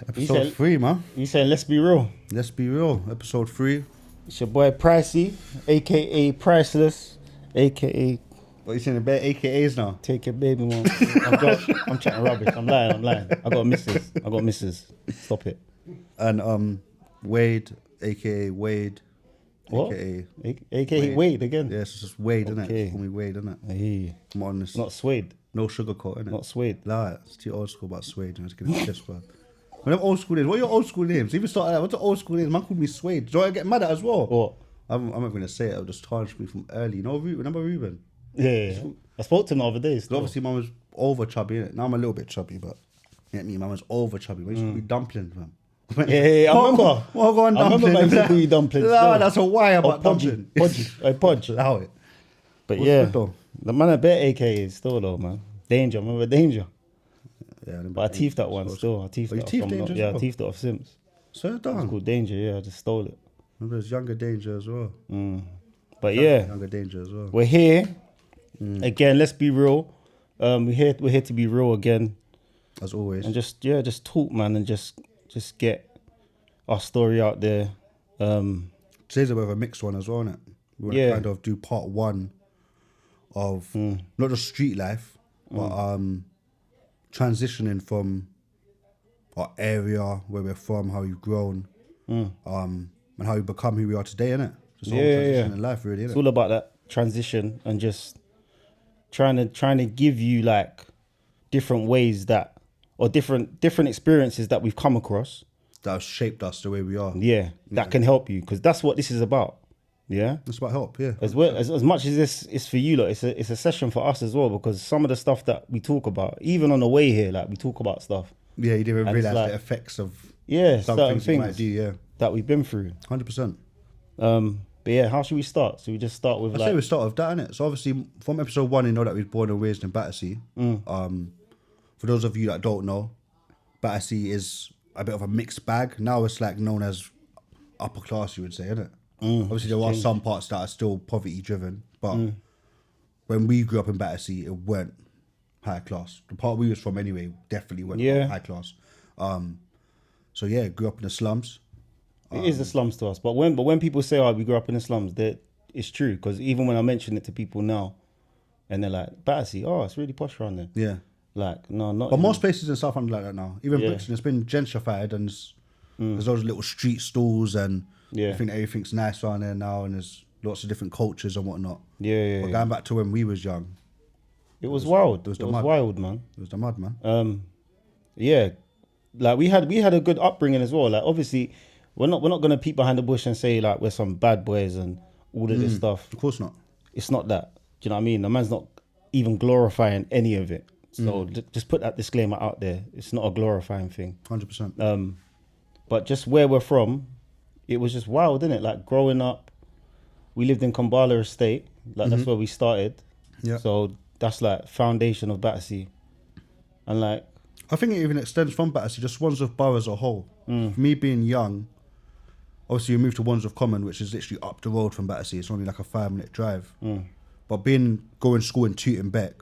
Episode 3, man. You saying let's be real? Let's be real. Episode 3. It's your boy Pricey, aka Priceless, aka What you saying about AKAs now? Take Your Baby Mom. I'm chatting rubbish. I'm lying. I got misses. Stop it. And Wade, aka Wade. What? AKA Wade again. Yeah, it's just Wade, innit? Okay. Just call me Wade, innit? Hey, Come on, this. not Suede. No sugarcoat, innit? Not Suede. Nah, it's too old school about Suede. I'm just getting pissed, bro. When I'm old school names, what are your old school names? Even start like that. What's the old school names? Man called me Suede. Do I get mad at as well? What? I'm not going to say it. It'll just tarnish me from early. You know, remember Ruben? Yeah. I spoke to him the other day. So obviously, man was over chubby, innit? Now I'm a little bit chubby, but you get me? Man was over chubby. We used to be dumpling, fam. Yeah, I remember. What go on I remember dumpling? man used to call you dumplings. No, still. that's a why about Podgy. dumpling. Podge. Allow it. But What's yeah, good though? the man I bet AKA still though, man. Danger. Remember Danger? Yeah, But I teethed that one still. I teethed Oh, you that teethed from Danger as yeah, I well? teethed it off Sims. So It's done. called Danger, yeah, I just stole it. Remember there's Younger Danger as well. But yeah, Younger Danger as well. we're here. Again, let's be real. We're here to be real again. As always. And just talk, man, and just get our story out there. Today's a bit of a mixed one as well, innit? We want to kind of do part 1 of not just street life, but transitioning from our area, where we're from, how we've grown, and how we become who we are today, innit? Just a whole transition in life, really, innit? It's all about that transition and just trying to give you like different ways that, or different experiences that we've come across. That has shaped us the way we are. Yeah, that can help you, because that's what this is about. Yeah, It's about help, yeah. as well as much as this is for you, like it's a session for us as well, because some of the stuff that we talk about, even on the way here, like we talk about stuff. Yeah, you didn't And realise it's like- the effects of Yeah, some certain things you might do, yeah. that we've been through. 100%. But yeah, how should we start? So we just start with I say we start with that, innit? So obviously, from episode 1, you know that we were born and raised in Battersea. For those of you that don't know, Battersea is a bit of a mixed bag. Now it's like known as upper class, you would say, innit? Obviously, there are some parts that are still poverty driven, but when we grew up in Battersea, it weren't high class. The part we was from anyway definitely weren't high class. So yeah, grew up in the slums. It is the slums to us, but when people say, "Oh, we grew up in the slums," that it's true, because even when I mention it to people now, and they're like, "Battersea, oh, it's really posh around there." Yeah. Like, no, not. But most places in South London like that now. Even Yeah. Brixton, it's been gentrified, and there's those little street stalls, and I think everything's nice around there now, and there's lots of different cultures and whatnot. Yeah. But going back to when we was young, It was wild. it was It the was mud. wild, man. it was the mud, man. Yeah, like we had a good upbringing as well. Like obviously, we're not gonna peek behind the bush and say like we're some bad boys and all of this stuff. Of course not. It's not that. Do you know what I mean? The man's not even glorifying any of it. So just put that disclaimer out there. It's not a glorifying thing. 100%. But just where we're from, it was just wild, innit? Like growing up, we lived in Kumbala Estate. Like that's where we started. Yeah. So that's like foundation of Battersea. And like, I think it even extends from Battersea, just Wandsworth Borough as a whole. For me being young, obviously we moved to Wandsworth Common, which is literally up the road from Battersea. It's only like a 5-minute drive. But going to school in Tooting Beck,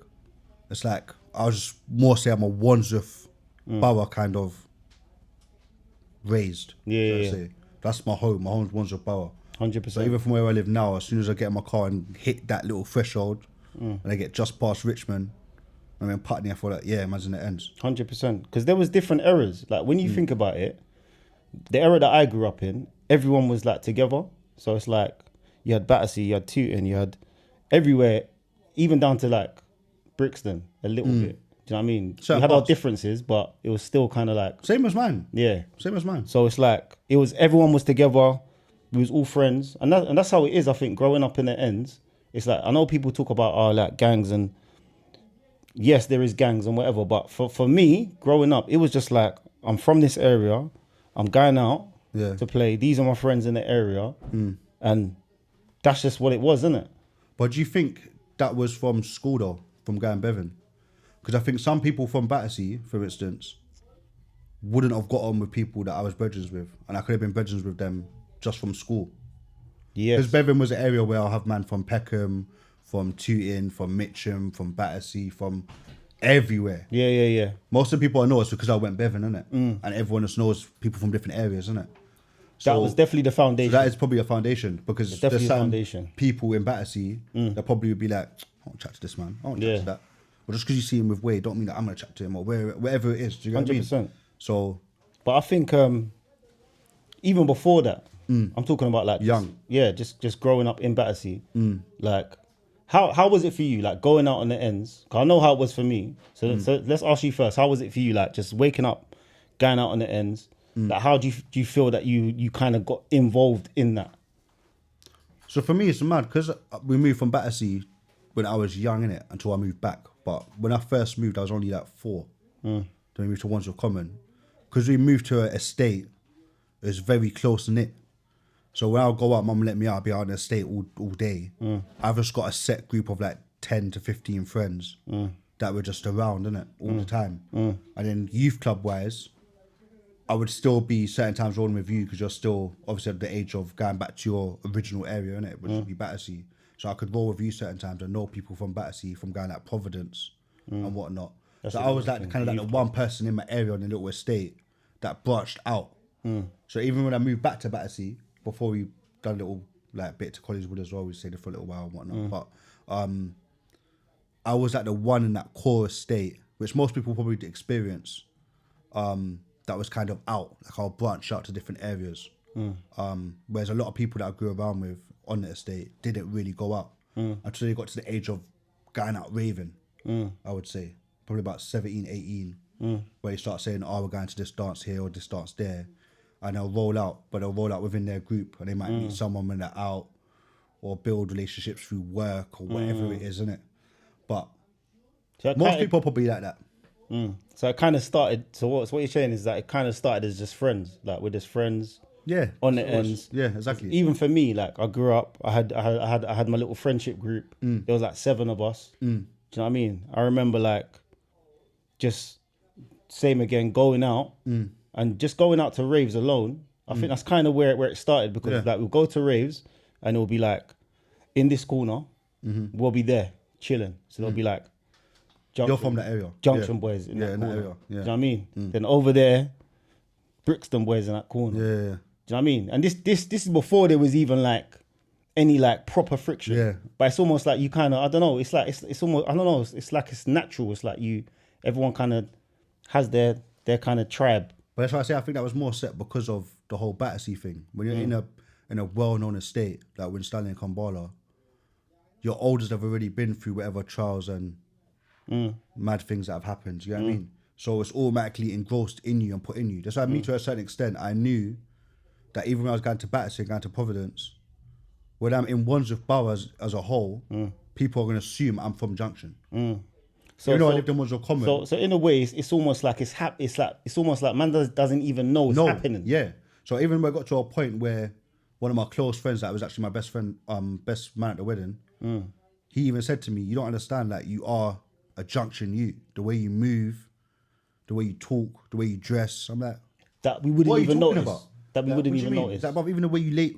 it's like, I was just more say I'm a Wandsworth Borough kind of raised. Yeah. Say. That's my home. My home's Wandsworth Borough. 100%. So even from where I live now, as soon as I get in my car and hit that little threshold, and I get just past Richmond, and then Putney, I feel like, yeah, imagine it ends. 100%. Because there was different eras. Like when you think about it, the era that I grew up in, everyone was like together. So it's like you had Battersea, you had Tooting, you had everywhere, even down to like Brixton a little bit. Do you know what I mean? Certain we had our parts. differences, but it was still kind of like, Same as mine. yeah. Same as mine. So it's like everyone was together. We was all friends, and that's how it is. I think growing up in the ends, it's like I know people talk about like gangs, and yes, there is gangs and whatever. But for me, growing up, it was just like I'm from this area. I'm going out to play. These are my friends in the area, and that's just what it was, isn't it? But do you think that was from school though, from going Bevan? Because I think some people from Battersea, for instance, wouldn't have got on with people that I was brethren with, and I could have been brethren with them just from school. Yes. Because Bevan was an area where I'll have man from Peckham, from Tooting, from Mitcham, from Battersea, from everywhere. Yeah. Most of the people I know is because I went Bevan, innit? And everyone else knows people from different areas, innit? That was definitely the foundation. So that is probably a foundation because It's definitely there's a some foundation. people in Battersea that probably would be like, I won't chat to this man. I won't chat to that. But just because you see him with Wade, don't mean that I'm going to chat to him or wherever it is. Do you get what I mean? 100%. So, But I think even before that, I'm talking about like Young. just growing up in Battersea. Like, how was it for you? Like going out on the ends. 'Cause I know how it was for me. So let's ask you first. How was it for you? Like just waking up, going out on the ends. Like how do you feel that you kind of got involved in that? So for me, it's mad because we moved from Battersea when I was young, innit, until I moved back. But when I first moved, I was only like 4. Then we moved to Wandsworth Common. Because we moved to an estate, it was very close knit. So when I would go out, mum let me out, I'd be out on the estate all day. I've just got a set group of like 10 to 15 friends that were just around, innit, all the time. And then youth club wise, I would still be certain times rolling with you because you're still obviously at the age of going back to your original area, innit, which would be Battersea. So I could roll with you certain times and know people from Battersea from going at Providence and whatnot. So I was like kind of like the one person in my area on the little estate that branched out. So even when I moved back to Battersea, before we done a little like bit to Collingswood as well, we stayed there for a little while and whatnot. But I was like the one in that core estate, which most people probably did experience. That was kind of out, like I'll branch out to different areas. Whereas a lot of people that I grew around with on the estate didn't really go out until they got to the age of going out raving, I would say. Probably about 17, 18, where you start saying, oh, we're going to this dance here or this dance there. And they'll roll out, but they'll roll out within their group and they might meet someone when they're out or build relationships through work or whatever it is, innit? But So most people probably like that. So it kind of started. So what you're saying is that it kind of started as just friends, like we're just friends. Yeah. On the ends. Yeah, exactly. Even for me, like I grew up, I had my little friendship group. There was like 7 of us. Do you know what I mean? I remember like just same again, going out and just going out to raves alone. I think that's kind of where it started because like we'll go to raves and it'll be like in this corner, we'll be there chilling. So they'll be like, You're from that area. Junction boys in that in corner. that area. Yeah. Do you know what I mean? Then over there, Brixton boys in that corner. Yeah. Do you know what I mean? And this is before there was even like any like proper friction. Yeah. But it's almost like you kind of, I don't know, it's like it's almost, I don't know, it's like it's natural. It's like everyone kind of has their kind of tribe. But that's why I say I think that was more set because of the whole Battersea thing. When you're in a well-known estate, like when Stanley and Kumbala, your elders have already been through whatever trials and mad things that have happened. You know what I mean? So it's automatically engrossed in you and put in you. That's why me to a certain extent, I knew that even when I was going to Battersea, going to Providence, when I'm in Wandsworth Borough as a whole, people are going to assume I'm from Junction. So I lived in Wandsworth Common. So in a way, it's almost like it's almost like man doesn't even know it's happening. Yeah. So even when I got to a point where one of my close friends, that was actually my best friend, best man at the wedding, he even said to me, "You don't understand. Like you are a Junction youth. The way you move, the way you talk, the way you dress." I'm like, that we wouldn't even notice. About? That we wouldn't even notice. It's like, bruv, even the way you lay,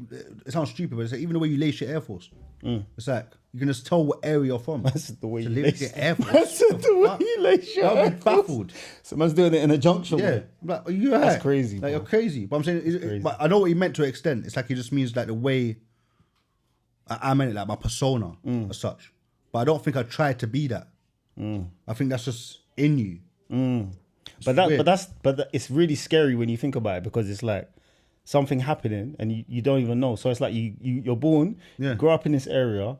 it sounds stupid, but it's like even the way you lace your Air Force. It's like you can just tell what area you're from. That's the way you lace your Air Force. That's the way you lace your Air Force. Baffled. Someone's doing it in a Junction. Yeah, I'm like, are you right? That's crazy. Like bro. you're crazy. But I'm saying, but I know what he meant to an extent. It's like it just means like the way I meant it, like my persona as such. But I don't think I tried to be that. I think that's just in you. But it's really scary when you think about it because it's like something happening and you don't even know. So it's like you're born, you grow up in this area,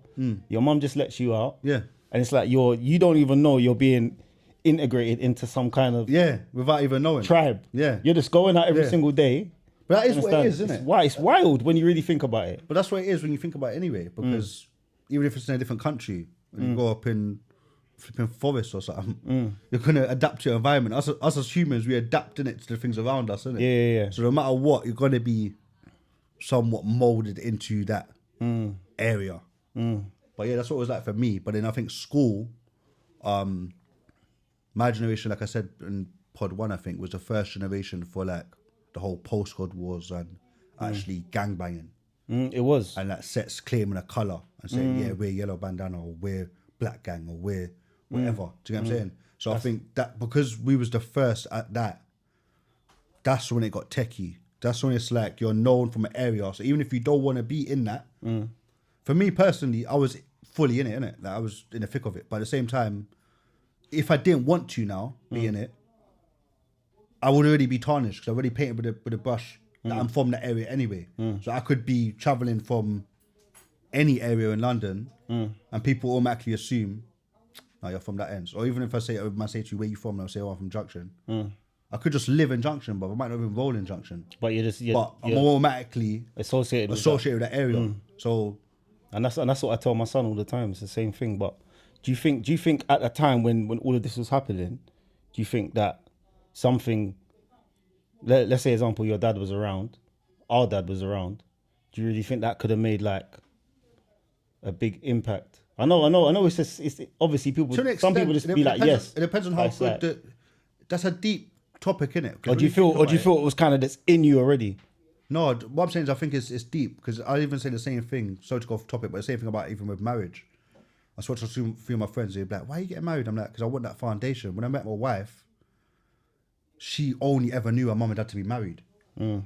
your mum just lets you out, and it's like you don't even know you're being integrated into some kind of without even knowing tribe. You're just going out every single day. But that is what it is, isn't it? It's wild when you really think about it. But that's what it is when you think about it anyway, because even if it's in a different country, when you go up in flipping forest or something, you're gonna adapt to your environment. Us as humans, we adapt in it to the things around us, isn't it? Yeah. So no matter what, you're gonna be somewhat molded into that area. But yeah, that's what it was like for me. But then I think school, my generation, like I said in pod 1, I think was the first generation for like the whole postcode wars and actually gangbanging. It was. And like sets claiming a colour and saying, yeah, we're yellow bandana or we're black gang or we're whatever. Do you get what I'm saying? So I think that because we was the first at that, that's when it got techie. That's when it's like you're known from an area. So even if you don't want to be in that, for me personally, I was fully in it, innit? Like I was in the thick of it. But at the same time, if I didn't want to now be in it, I would already be tarnished because I already painted with a brush that I'm from that area anyway. So I could be traveling from any area in London and people automatically assume, oh, you're from that end. Or even if I say to you, where you from? And I'll say, oh, I'm from Junction. I could just live in Junction, but I might not even roll in Junction. But I'm automatically associated with that area. So, and that's what I tell my son all the time. It's the same thing. But do you think at the time when all of this was happening, do you think that something, let's say example, your dad was around, our dad was around, do you really think that could have made like a big impact? I know. It's just, it's obviously people. Some people just be like, yes. It depends on how good. Like, that's a deep topic, innit? Or do you feel it was kind of that's in you already? No, what I'm saying is I think it's deep because I even say the same thing. Sorry to go off topic, but the same thing about even with marriage. I spoke to a few of my friends. They'd be like, "Why are you getting married?" I'm like, "Because I want that foundation." When I met my wife, she only ever knew her mum and dad to be married,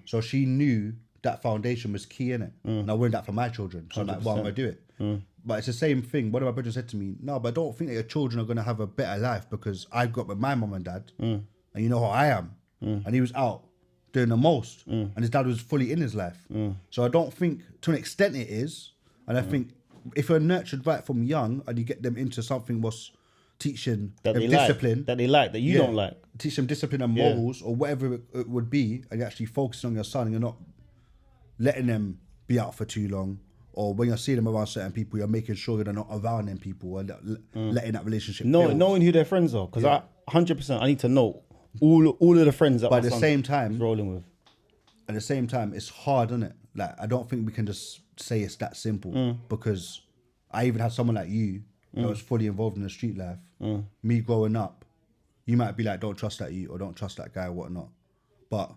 so she knew that foundation was key in it, and I wanted that for my children. So I'm like, "Well, I'm gonna do it." But it's the same thing. One of my brothers said to me, "No, but I don't think that your children are gonna have a better life because I grew up with my mum and dad, and you know how I am." And he was out doing the most, and his dad was fully in his life. So I don't think, to an extent, it is. And I think if you're nurtured right from young and you get them into something was teaching that them discipline, that you don't like, teach them discipline and morals or whatever it would be, and you're actually focusing on your son, and you're not letting them be out for too long. Or when you're seeing them around certain people, you're making sure they're not around them people or letting that relationship build. Knowing who their friends are. Because 100%, I need to know all of the friends that but at the same time, rolling with. At the same time, it's hard, isn't it? Like, I don't think we can just say it's that simple because I even had someone like you that was fully involved in the street life. Me growing up, you might be like, don't trust that you or don't trust that guy or whatnot. But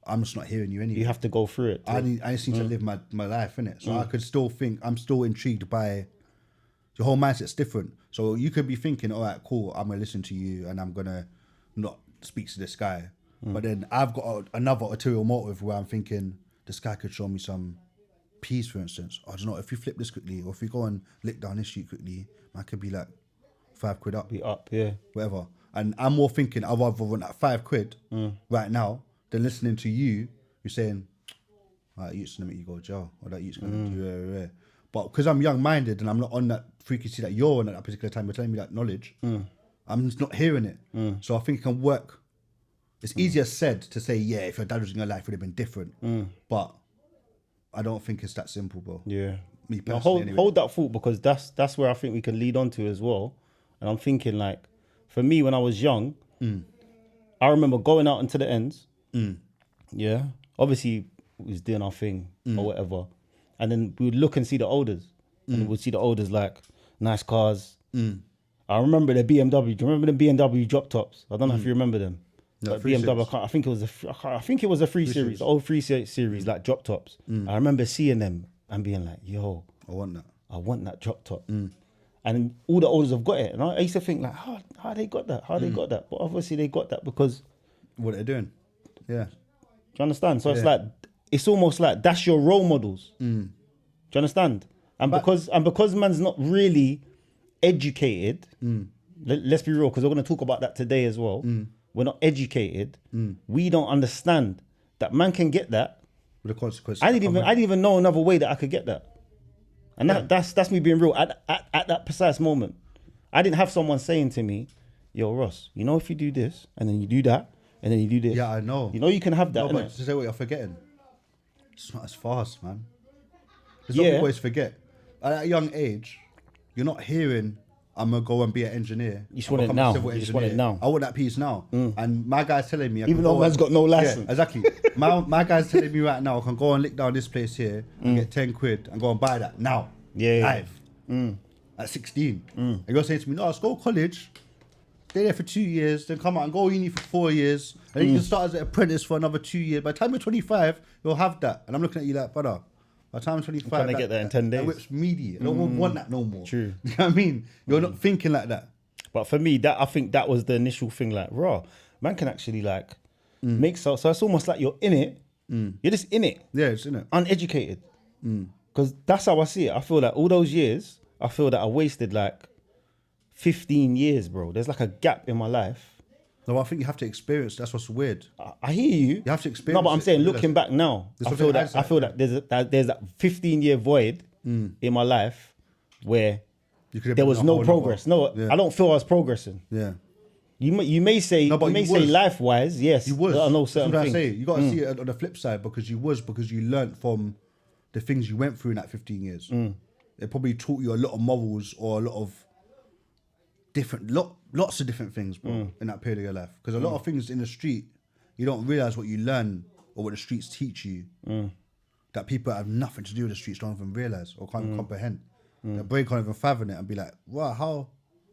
I'm just not hearing you anyway. You have to go through it. I just need to live my life, innit? So I could still think, I'm still intrigued by, your whole mindset's different. So you could be thinking, all right, cool, I'm going to listen to you and I'm going to not speak to this guy. But then I've got another ulterior motive where I'm thinking, this guy could show me some peace, for instance. I don't know, if you flip this quickly or if you go and lick down this street quickly, I could be like £5 up. Be up, yeah. Whatever. And I'm more thinking, I'd rather want that £5 right now than listening to you, you're saying, that youth's gonna make you go to jail, or that youth's gonna do. But because I'm young-minded and I'm not on that frequency that you're on at that particular time, you're telling me that knowledge, I'm just not hearing it. So I think it can work. It's easier said to say, yeah, if your dad was in your life, it would have been different. But I don't think it's that simple, bro. Yeah. Me personally, anyway. Hold that thought because that's where I think we can lead on to as well. And I'm thinking like, for me, when I was young, I remember going out into the ends. Yeah. Obviously, we was doing our thing or whatever. And then we would look and see the olders. And we'd see the olders like nice cars. I remember the BMW. Do you remember the BMW drop tops? I don't know if you remember them. No, like BMW, I think it was a 3 Series, the old 3 Series, like drop tops. I remember seeing them and being like, yo, I want that drop top. And all the olders have got it. And I used to think like, how they got that? How they got that? But obviously they got that because... what they're doing. Yeah. Do you understand? So it's like, it's almost like that's your role models. Do you understand? And because man's not really educated, let's be real, because we're going to talk about that today as well. We're not educated. We don't understand that man can get that. With the consequences. I didn't even know another way that I could get that. And that's me being real. At that precise moment, I didn't have someone saying to me, yo, Ross, you know, if you do this, and then you do that, and then you do this. Yeah, I know. You know you can have that, no, but to say what you're forgetting, it's not as fast, man. There's what people always forget. At a young age, you're not hearing, I'm going to go and be an engineer. You just want it now. You just want it now. I want that piece now. And my guy's telling me... Even though man's got no license. Yeah, exactly. my guy's telling me right now, I can go and lick down this place here and get 10 quid and go and buy that now. Yeah. Live. At 16. And you're saying to me, no, let's go to college, stay there for 2 years, then come out and go uni for 4 years, and then you can start as an apprentice for another 2 years. By the time you're 25, you'll have that. And I'm looking at you like, brother, by the time I'm 25, I'm trying to get that in 10 days. That whip's meaty. I don't want that no more. True. You know what I mean? You're not thinking like that. But for me, I think that was the initial thing. Like, raw, man can actually like make so it's almost like you're in it. You're just in it. Yeah, it's in it. Uneducated. Because that's how I see it. I feel like all those years, I feel that I wasted like 15 years, bro. There's like a gap in my life. No, I think you have to experience. That's what's weird. I hear you. You have to experience. No, but I'm it, saying, realize. looking back now, That's I what feel that there's that 15-year void in my life where there was no progress. No, I don't feel I was progressing. Yeah. You may say, No, but you may you say was. life wise, yes. You was. I know That's certain what I things. say. You got to see it on the flip side because you learnt from the things you went through in that 15 years. It probably taught you a lot of morals or a lot of lots of different things, bro, in that period of your life. Because a lot of things in the street, you don't realize what you learn or what the streets teach you. That people that have nothing to do with the streets don't even realize or can't even comprehend. Their brain can't even fathom it and be like, wow,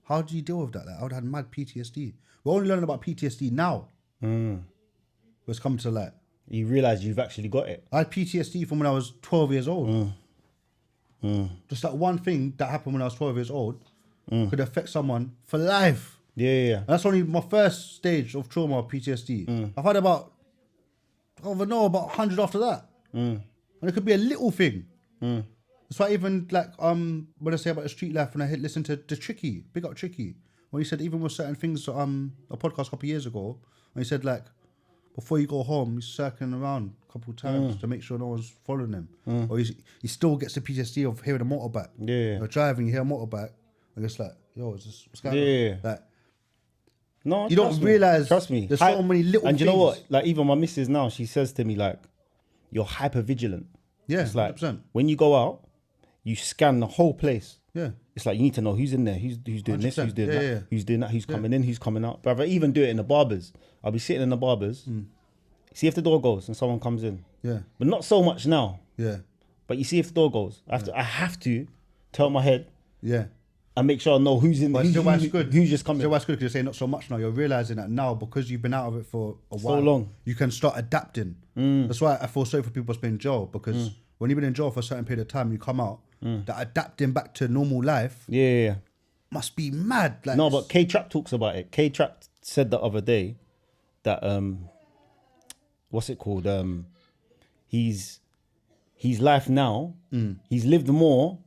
how do you deal with that? Like, I would have had mad PTSD. We're only learning about PTSD now. It's coming to light. You realize you've actually got it. I had PTSD from when I was 12 years old. Just that one thing that happened when I was 12 years old could affect someone for life. Yeah. And that's only my first stage of trauma or PTSD. I've had about 100 after that. And it could be a little thing. That's why even like when I say about the street life, when I listen to the Tricky, big up Tricky, when he said even with certain things, a podcast a couple of years ago, when he said like, before you go home, he's circling around a couple of times to make sure no one's following him. Or he still gets the PTSD of hearing a motorbike. Yeah. You're driving, you hear a motorbike, and it's like, yo, what's going on? Yeah. Like, No, you don't realise Trust me. there's so many little and things. you know what? Like even my missus now, she says to me like, you're hyper vigilant. Yeah, it's like 100%. when you go out, you scan the whole place. Yeah. It's like you need to know who's in there, who's doing this, 100%. who's doing Yeah, that, yeah. who's doing that, who's coming in, who's coming out. But I even do it in the barbers. I'll be sitting in the barbers, see if the door goes and someone comes in. Yeah. But not so much now. Yeah. But you see if the door goes. I have to turn my head Yeah. and make sure I know who's in But who's, still why it's good. who's just coming. Still why it's good because you're saying not so much now. You're realising that now because you've been out of it for a while. long. You can start adapting. That's why I feel sorry for people that's been in jail because when you've been in jail for a certain period of time, you come out, that adapting back to normal life Yeah. must be mad. Like, No, but K-Trap talks about it. K-Trap said the other day that what's it called? His life now, he's lived more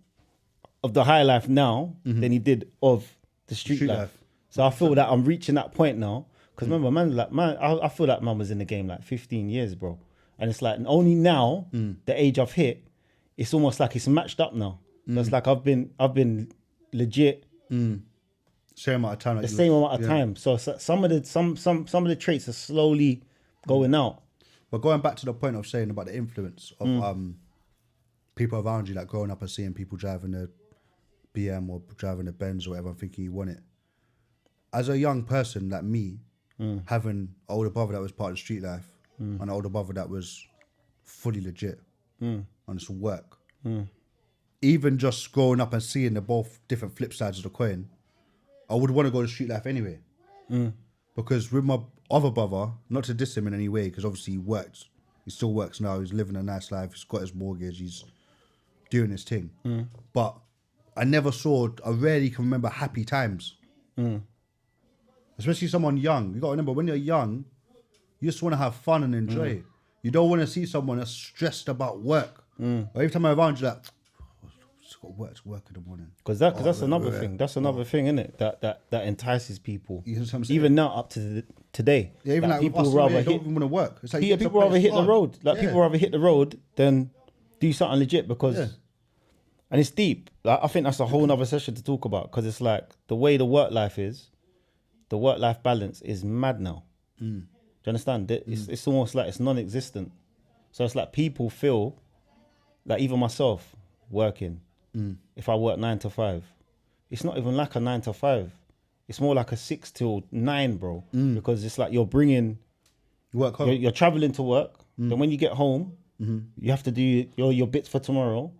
of the high life now than he did of the street life. So I feel that I'm reaching that point now. Because remember, I feel like man was in the game like 15 years, bro. And it's like only now, the age I've hit, it's almost like it's matched up now. So it's like I've been legit same amount of time. the same amount of time. So some of the traits are slowly going out. But going back to the point of saying about the influence of people around you, like growing up and seeing people driving a BM or driving a Benz or whatever, and thinking you want it. As a young person like me, having an older brother that was part of the street life, and an older brother that was fully legit on his work, even just growing up and seeing the both different flip sides of the coin, I would want to go to street life anyway. Because with my other brother, not to diss him in any way, because obviously he still works now, he's living a nice life, he's got his mortgage, he's doing his thing. But I rarely can remember happy times. Especially someone young. You got to remember, when you're young, you just want to have fun and enjoy it. You don't want to see someone that's stressed about work. Or every time I'm around, you're like, just got work in the morning. Because that's another thing. That's another thing, isn't it? That entices people. You know what I'm saying? Even now, up to today. Yeah, even like people us, rather don't hit. even want to work. It's like People rather hit the road. Like people rather hit the road than do something legit because. Yeah. And it's deep. Like, I think that's a whole nother session to talk about because it's like the way the work life is, the work life balance is mad now. Do you understand? It's almost like it's non-existent. So it's like people feel like even myself working, if I work 9 to 5, it's not even like a 9 to 5. It's more like a 6 till 9, bro. Because it's like you're bringing, work home. you're traveling to work. Then when you get home, you have to do your bits for tomorrow.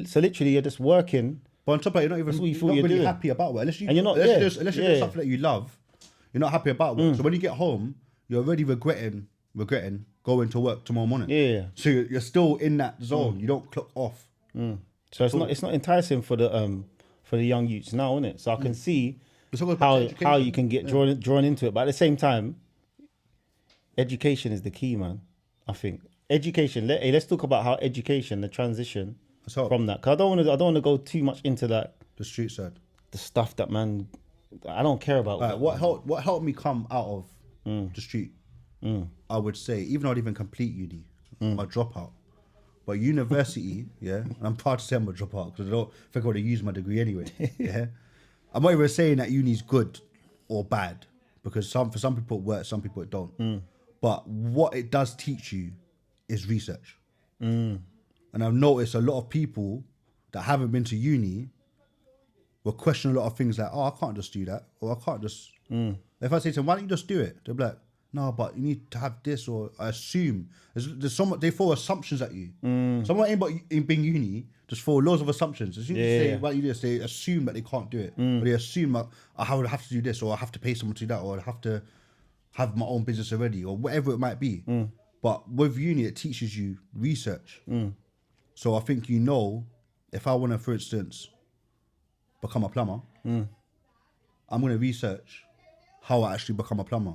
So literally you're just working. But on top of that, you're not even what you you're feel not you're really doing. happy about work. Unless And you're not- unless yeah, you're doing yeah. something that you love, you're not happy about work. So when you get home, you're already regretting going to work tomorrow morning. Yeah. So you're still in that zone. You don't clock off. So it's not enticing for the young youths now, isn't it? So I can see It's all about education. how you can get drawn into it. But at the same time, education is the key, man. I think education. Let's talk about how education, the transition from that. Cause I don't want to go too much into that. The street side. The stuff that, man, I don't care about. Right, what helped me come out of the street? I would say, even though I didn't even complete uni, my dropout. But university, yeah, and I'm proud to say I'm a dropout because I don't think I would have used my degree anyway. Yeah, I'm not even saying that uni's good or bad because for some people it works, some people it don't. But what it does teach you is research. And I've noticed a lot of people that haven't been to uni will question a lot of things like, oh, I can't just do that, or I can't just. If I say to them, why don't you just do it? They'll be like, no, but you need to have this, or I assume. There's so much, they throw assumptions at you. Someone ain't but in being uni, just throw loads of assumptions. As soon as you say, why don't you do this, they assume that they can't do it. Or they assume that I would have to do this, or I have to pay someone to do that, or I have to have my own business already, or whatever it might be. But with uni, it teaches you research. So I think, if I want to, for instance, become a plumber, I'm going to research how I actually become a plumber.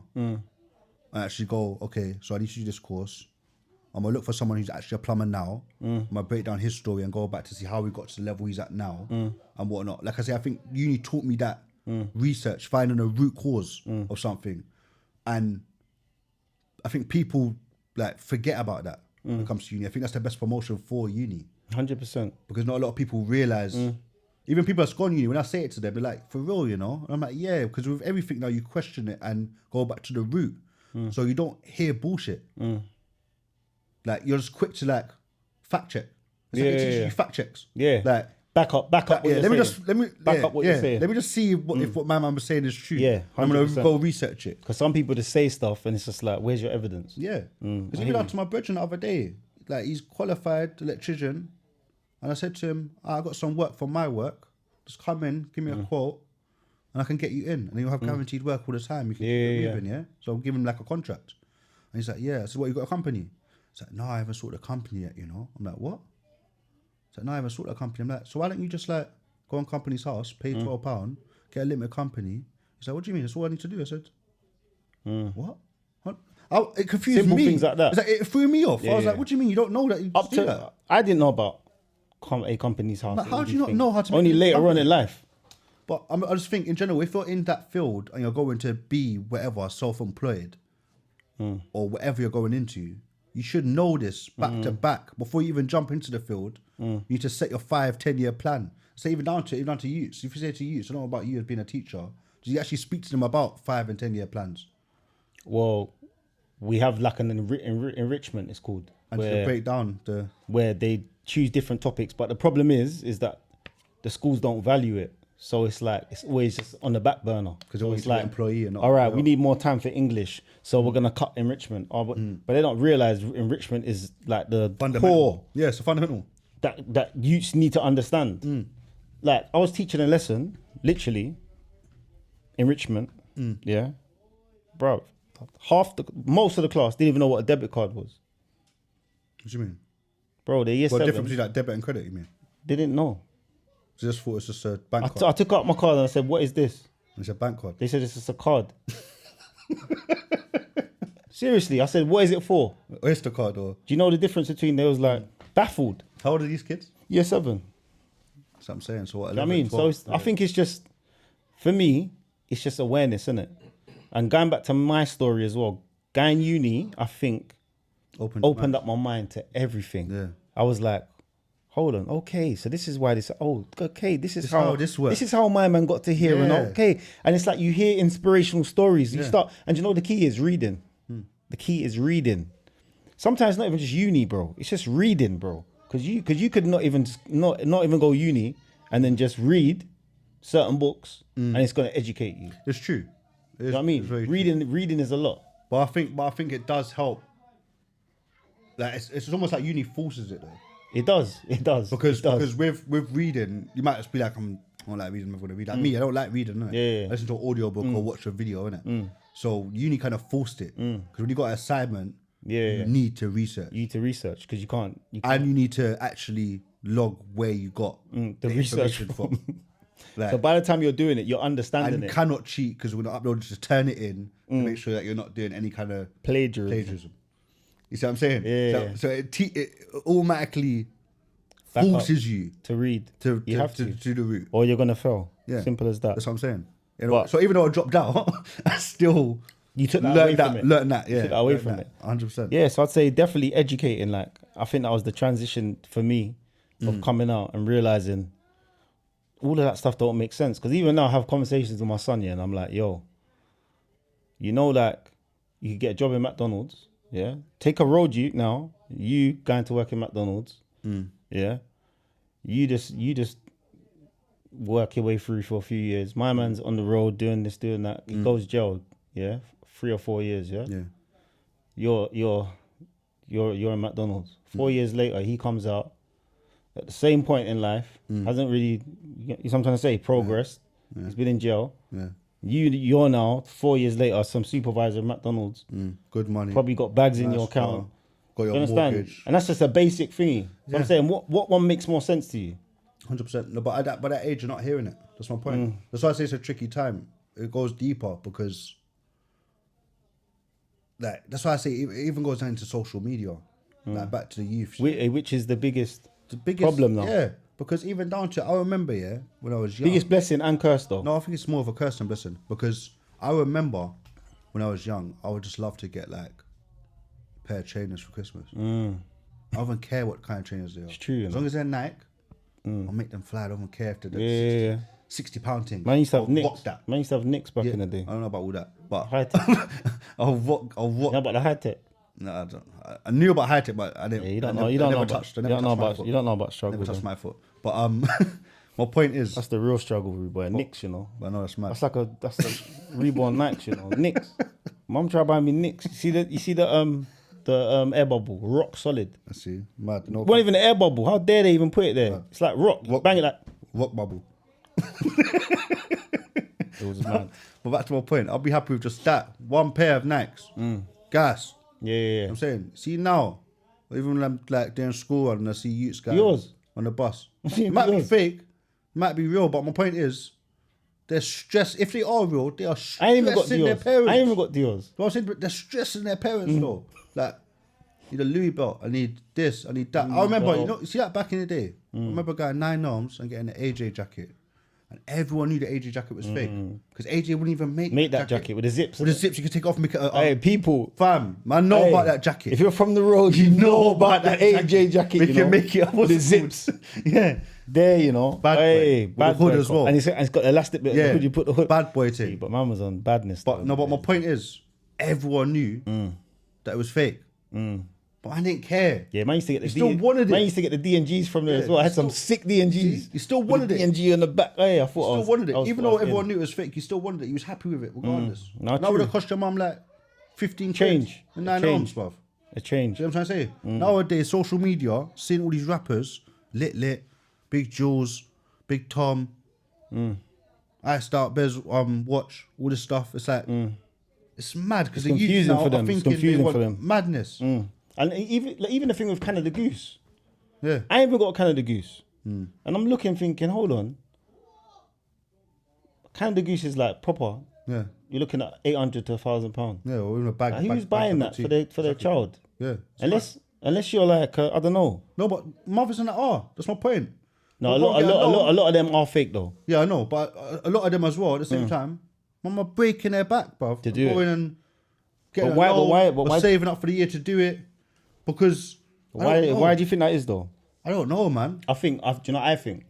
I actually go, okay, so I need to do this course. I'm going to look for someone who's actually a plumber now. I'm going to break down his story and go back to see how he got to the level he's at now and whatnot. Like I say, I think uni taught me that research, finding a root cause of something. And I think people forget about that when it comes to uni. I think that's the best promotion for uni. 100%. Because not a lot of people realise, even people that's gone uni, when I say it to them, they're like, for real, And I'm like, yeah, because with everything now you question it and go back to the root. So you don't hear bullshit. Like, you're just quick to fact check. It's it teaches you fact checks. Yeah. Like, back up what you're saying. Back up what you're saying. Let me just see if what my man was saying is true. Yeah, 100%. I'm going to go research it. Because some people just say stuff and it's just like, where's your evidence? Yeah. Because even out to my brother the other day, like, he's qualified electrician. And I said to him, I got some work from my work. Just come in, give me a quote, and I can get you in. And then you'll have guaranteed work all the time. You can keep moving, yeah? So I'll give him a contract. And he's like, yeah. I said, what, you got a company? He's like, no, I haven't sorted a company yet, I'm like, what? He's like, no, I haven't sorted a company. I'm like, so why don't you just go on company's house, pay £12, get a limited company? He's like, what do you mean? That's all I need to do. I said, what? It confused Simple me. things like that. It's like, it threw me off. I was like, what do you mean? You don't know that? You just do that? I didn't know about a company's house. Like, how do you not know how to make Only a later company? on in life. But I just think, in general, if you're in that field and you're going to be whatever, self-employed, or whatever you're going into, you should know this back to back before you even jump into the field. You need to set your 5-10 year plan. Say even down to youths. If you say to youths, I don't know about you as being a teacher, do you actually speak to them about 5 and 10 year plans? Well, we have an enrichment, it's called. And to break down where they choose different topics. But the problem is that the schools don't value it. So it's always just on the back burner. Because it's like employee and not. All right, we need more time for English, so we're gonna cut enrichment. But they don't realize enrichment is like the core. Yeah, it's a fundamental that youths need to understand. Like, I was teaching a lesson, literally, enrichment. Yeah, bro, most of the class didn't even know what a debit card was. What do you mean, bro? They're year 7. What difference between debit and credit? You mean? They didn't know. They just thought it was just a bank card. I took out my card and I said, "What is this?" It's a bank card. They said it's just a card. Seriously, I said, "What is it for?" Oyster card, or do you know the difference between? They was like baffled. How old are these kids? Year 7. That's what I'm saying. So what? 11, I mean, 12, so I think it's just, for me, it's just awareness, isn't it? And going back to my story as well, going uni, I think opened up my mind to everything. Yeah. I was like, hold on, okay, so this is why this. Oh, okay, this is how this works. This is how my man got to here, and okay, and it's like you hear inspirational stories. You start, and you know the key is reading. The key is reading. Sometimes not even just uni, bro. It's just reading, bro. Because you could not even go uni and then just read certain books and it's going to educate you. It's true. You know what I mean? Reading is a lot. But I think it does help. Like it's almost like uni forces it though. It does. Because with reading, you might just be like, I don't like reading, I'm going to read. Like me, I don't like reading, innit? Yeah. I listen to an audio book or watch a video, innit? So uni kind of forced it. Because when you got an assignment, you need to research. You need to research because you can't. And you need to actually log where you got the research from. Like, So by the time you're doing it, you're understanding and it. cannot cheat because we're not uploading. Just turn it in to make sure that you're not doing any kind of Plagiarism. You see what I'm saying? Yeah. So it automatically Back up forces you to read. to You have to. do the route. Or you're gonna fail. Yeah. Simple as that. That's what I'm saying. You know, But- so even though I dropped out, I still You took that away from it. learned that. Yeah, Took that away learned from that, it. 100%. Yeah, so I'd say definitely educating. Like, I think that was the transition for me of coming out and realizing all of that stuff don't make sense. Because even now I have conversations with my son, yeah, and I'm like, yo, you know, like, you could get a job in McDonald's, yeah? Take a road you now, you going to work in McDonald's, yeah? You just work your way through for a few years. My man's on the road doing this, doing that. He goes jail, yeah? 3 or 4 years, yeah? Yeah. You're in McDonald's. 4 years later, he comes out at the same point in life, hasn't really, you know what I'm trying to say, progressed. He's been in jail. Yeah. You're now 4 years later some supervisor at McDonald's. Good money. Probably got bags in your Nice account. car, got your You understand? mortgage. And that's just a basic thingy. So Yeah. I'm saying, what one makes more sense to you? 100%. No, but by that age, you're not hearing it. That's my point. That's why I say it's a tricky time. It goes deeper because, like, that's why I say it even goes down into social media, like back to the youth. Which is the biggest biggest problem now. Yeah, because even down to I remember, yeah, when I was young. biggest blessing and curse though. No, I think it's more of a curse than blessing because I remember when I was young, I would just love to get like a pair of trainers for Christmas. I don't even care what kind of trainers they are. It's true, you As know. long as they're Nike, I'll make them fly. I don't even care if they're Yeah. £60 thing. Man used to have I'll nicks. rock that. Man used to have nicks back Yeah, in the day. I don't know about all that, but High tech. I'll rock. You know about the high tech? No, I don't. I knew about high tech, but I didn't. Yeah, you don't I know. never- You I don't never know touched. I about. never You don't know touched my about. foot. You don't know about struggle. Never touched then. my foot. But my point is, That's the real struggle, rude boy. Nicks, you know. I know that's mad. That's a reborn Nikes, you know. Nicks. Mum tried to buy me Nicks. You see the air bubble, rock solid. I see, mad. No, It wasn't even an air bubble. How dare they even put it there? It's like rock. Bang it like. rock bubble. It was mad. But back to my point, I'll be happy with just that one pair of Nikes, gas. Yeah. I'm saying, see now, even when I'm like doing school and I see youths guys Yours? on the bus, Yeah, it might be yours. fake, might be real, but my point is, they're stressed. If they are real, they are I ain't even got stressing their Dior's. parents. I ain't even got Dior's. But I'm saying, but they're stressing their parents though. Like, I need a Louis belt. I need this. I need that. I remember, belt. you see that back in the day. I remember going 9 arms and getting an AJ jacket, and everyone knew the AJ jacket was fake because AJ wouldn't even make That jacket with the zips. with the zips. You could take off and make it. Hey, people. Fam, man, know Hey, about that jacket. If you're from the road, you know about the AJ jacket. We you can know, make it with the zips. yeah, There, you know. Bad boy. Hey, With bad the hood boy as well. And it's got elastic bit. yeah. Could you put the hood? Bad boy thing. But man was on badness. But though. no, but my point is, everyone knew that it was fake. But I didn't care. Yeah, man used to get the You still wanted it. Man used to get the D&Gs from there Yeah, as well. I had you some still- sick D&Gs. See, you still wanted it. D&G on the back. Hey, I thought I Still was, wanted it, I was- even I though was everyone in. knew it was fake. You still wanted it. You was happy with it, regardless. No, Now would true. have cost your mum like 15 Change. quid in 9 Change. arms, bruv. A change. See what I'm trying to say? Nowadays, social media, seeing all these rappers, Lit, Big Jules, Big Tom, I Start Bez, watch all this stuff. It's like it's mad because the youth confusing now for are them. It's thinking they confusing want for them. madness. And even the thing with Canada Goose. Yeah, I ain't even got a Canada Goose. And I'm looking thinking, hold on. Canada Goose is like proper. yeah, You're looking at 800 to £1,000. yeah. Or even a bag. Like, who's bag buying of that tea. for their child? Yeah. Unless you're like, I don't know. No, but mothers and that are. That's my point. No, But a lot, don't get along. a lot of them are fake though. Yeah, I know, but a lot of them as well. At the same time, mama breaking their back, bruv. To do it. Going and getting But why- a loan but or why- saving up for the year to do it because I don't know. Why do you think that is though? I don't know, man. Do you know what I think?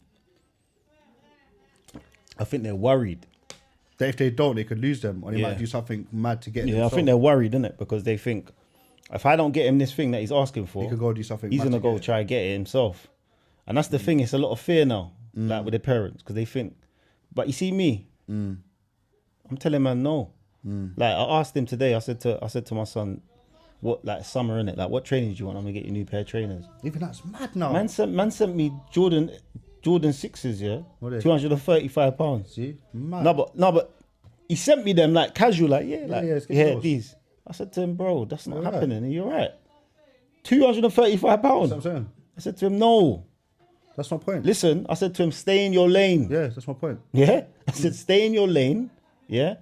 I think they're worried. That if they don't, they could lose them, or they Yeah. might do something mad to get. Yeah, I think they're worried, innit? Because they think if I don't get him this thing that he's asking for, He could go do something. he's mad gonna to go get it. try and get it himself. And that's the thing. It's a lot of fear now, like with the parents, because they think. But you see me, I'm telling man no. Like I asked him today. I said to my son, "What like summer in it? Like what trainers do you want? I'm gonna get you a new pair of trainers." Even that's mad now. Man sent me Jordan 6s, yeah, What are they? £235. See, mad. No, but he sent me them like casual, like yeah, let's get yeah, yours. these. I said to him, bro, that's not You're right. happening. Are you right? £235. That's what I'm saying. I said to him, no. That's my point. Listen, I said to him, stay in your lane. Yeah, that's my point. Yeah? I said, stay in your lane. Yeah?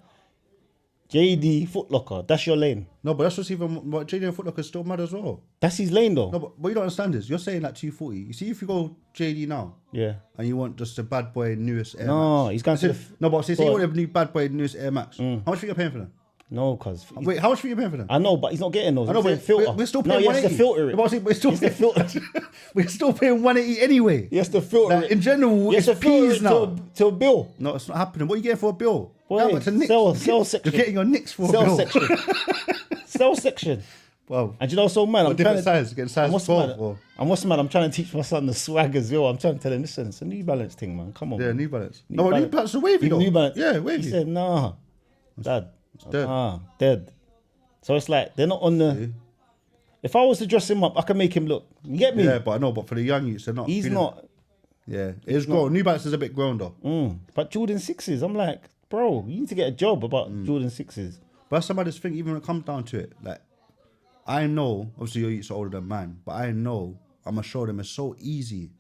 JD, Foot Locker, that's your lane. No, but that's what's even. But JD and Foot Locker is still mad as well. That's his lane though. No, but what you don't understand is you're saying that 240. You see, if you go JD now, Yeah. and you want just a bad boy newest Air No, Max. he's going to the... No, but say you Go want a new bad boy newest Air Max. How much are you paying for them? No, cuz... Wait, how much are you paying for them? I know, but he's not getting those. I know, He's but saying filter. we're still No, paying he has to 180. filter it. But we're still He has to paying, filter. we're still paying 180 anyway. He has to filter Like, it. in general, He has to it's filter peas it now. to a bill. No, it's not happening. What are you getting for a bill? Boy, How much a nick? sell section. You're getting your nicks for a Sell bill. section. Sell section. Wow. And you know, so man, I'm different trying to... size? Getting size I'm what's 12 mad? or- I'm what's mad? I'm trying to teach my son the swag as well. I'm trying to tell him, listen, it's a New Balance thing, man. Come on. Yeah, man. New Balance. New No, but New Balance. Balance are wavy though. New Balance. Yeah, wavy. He said, nah, Dad. dead. Dead. So it's like, they're not on the... If I was to dress him up, I can make him look... You get me? Yeah, but I know, but for the young youths, they're not. He's feeling not... it. Yeah, it's grown. New Balance is a bit grown though. But Jordan 6s, I'm like, bro, you need to get a job about Jordan 6s. But that's somebody's thing, even when it comes down to it. Like, I know, obviously your youths are older than mine, but I know I'm going to show them it's so easy.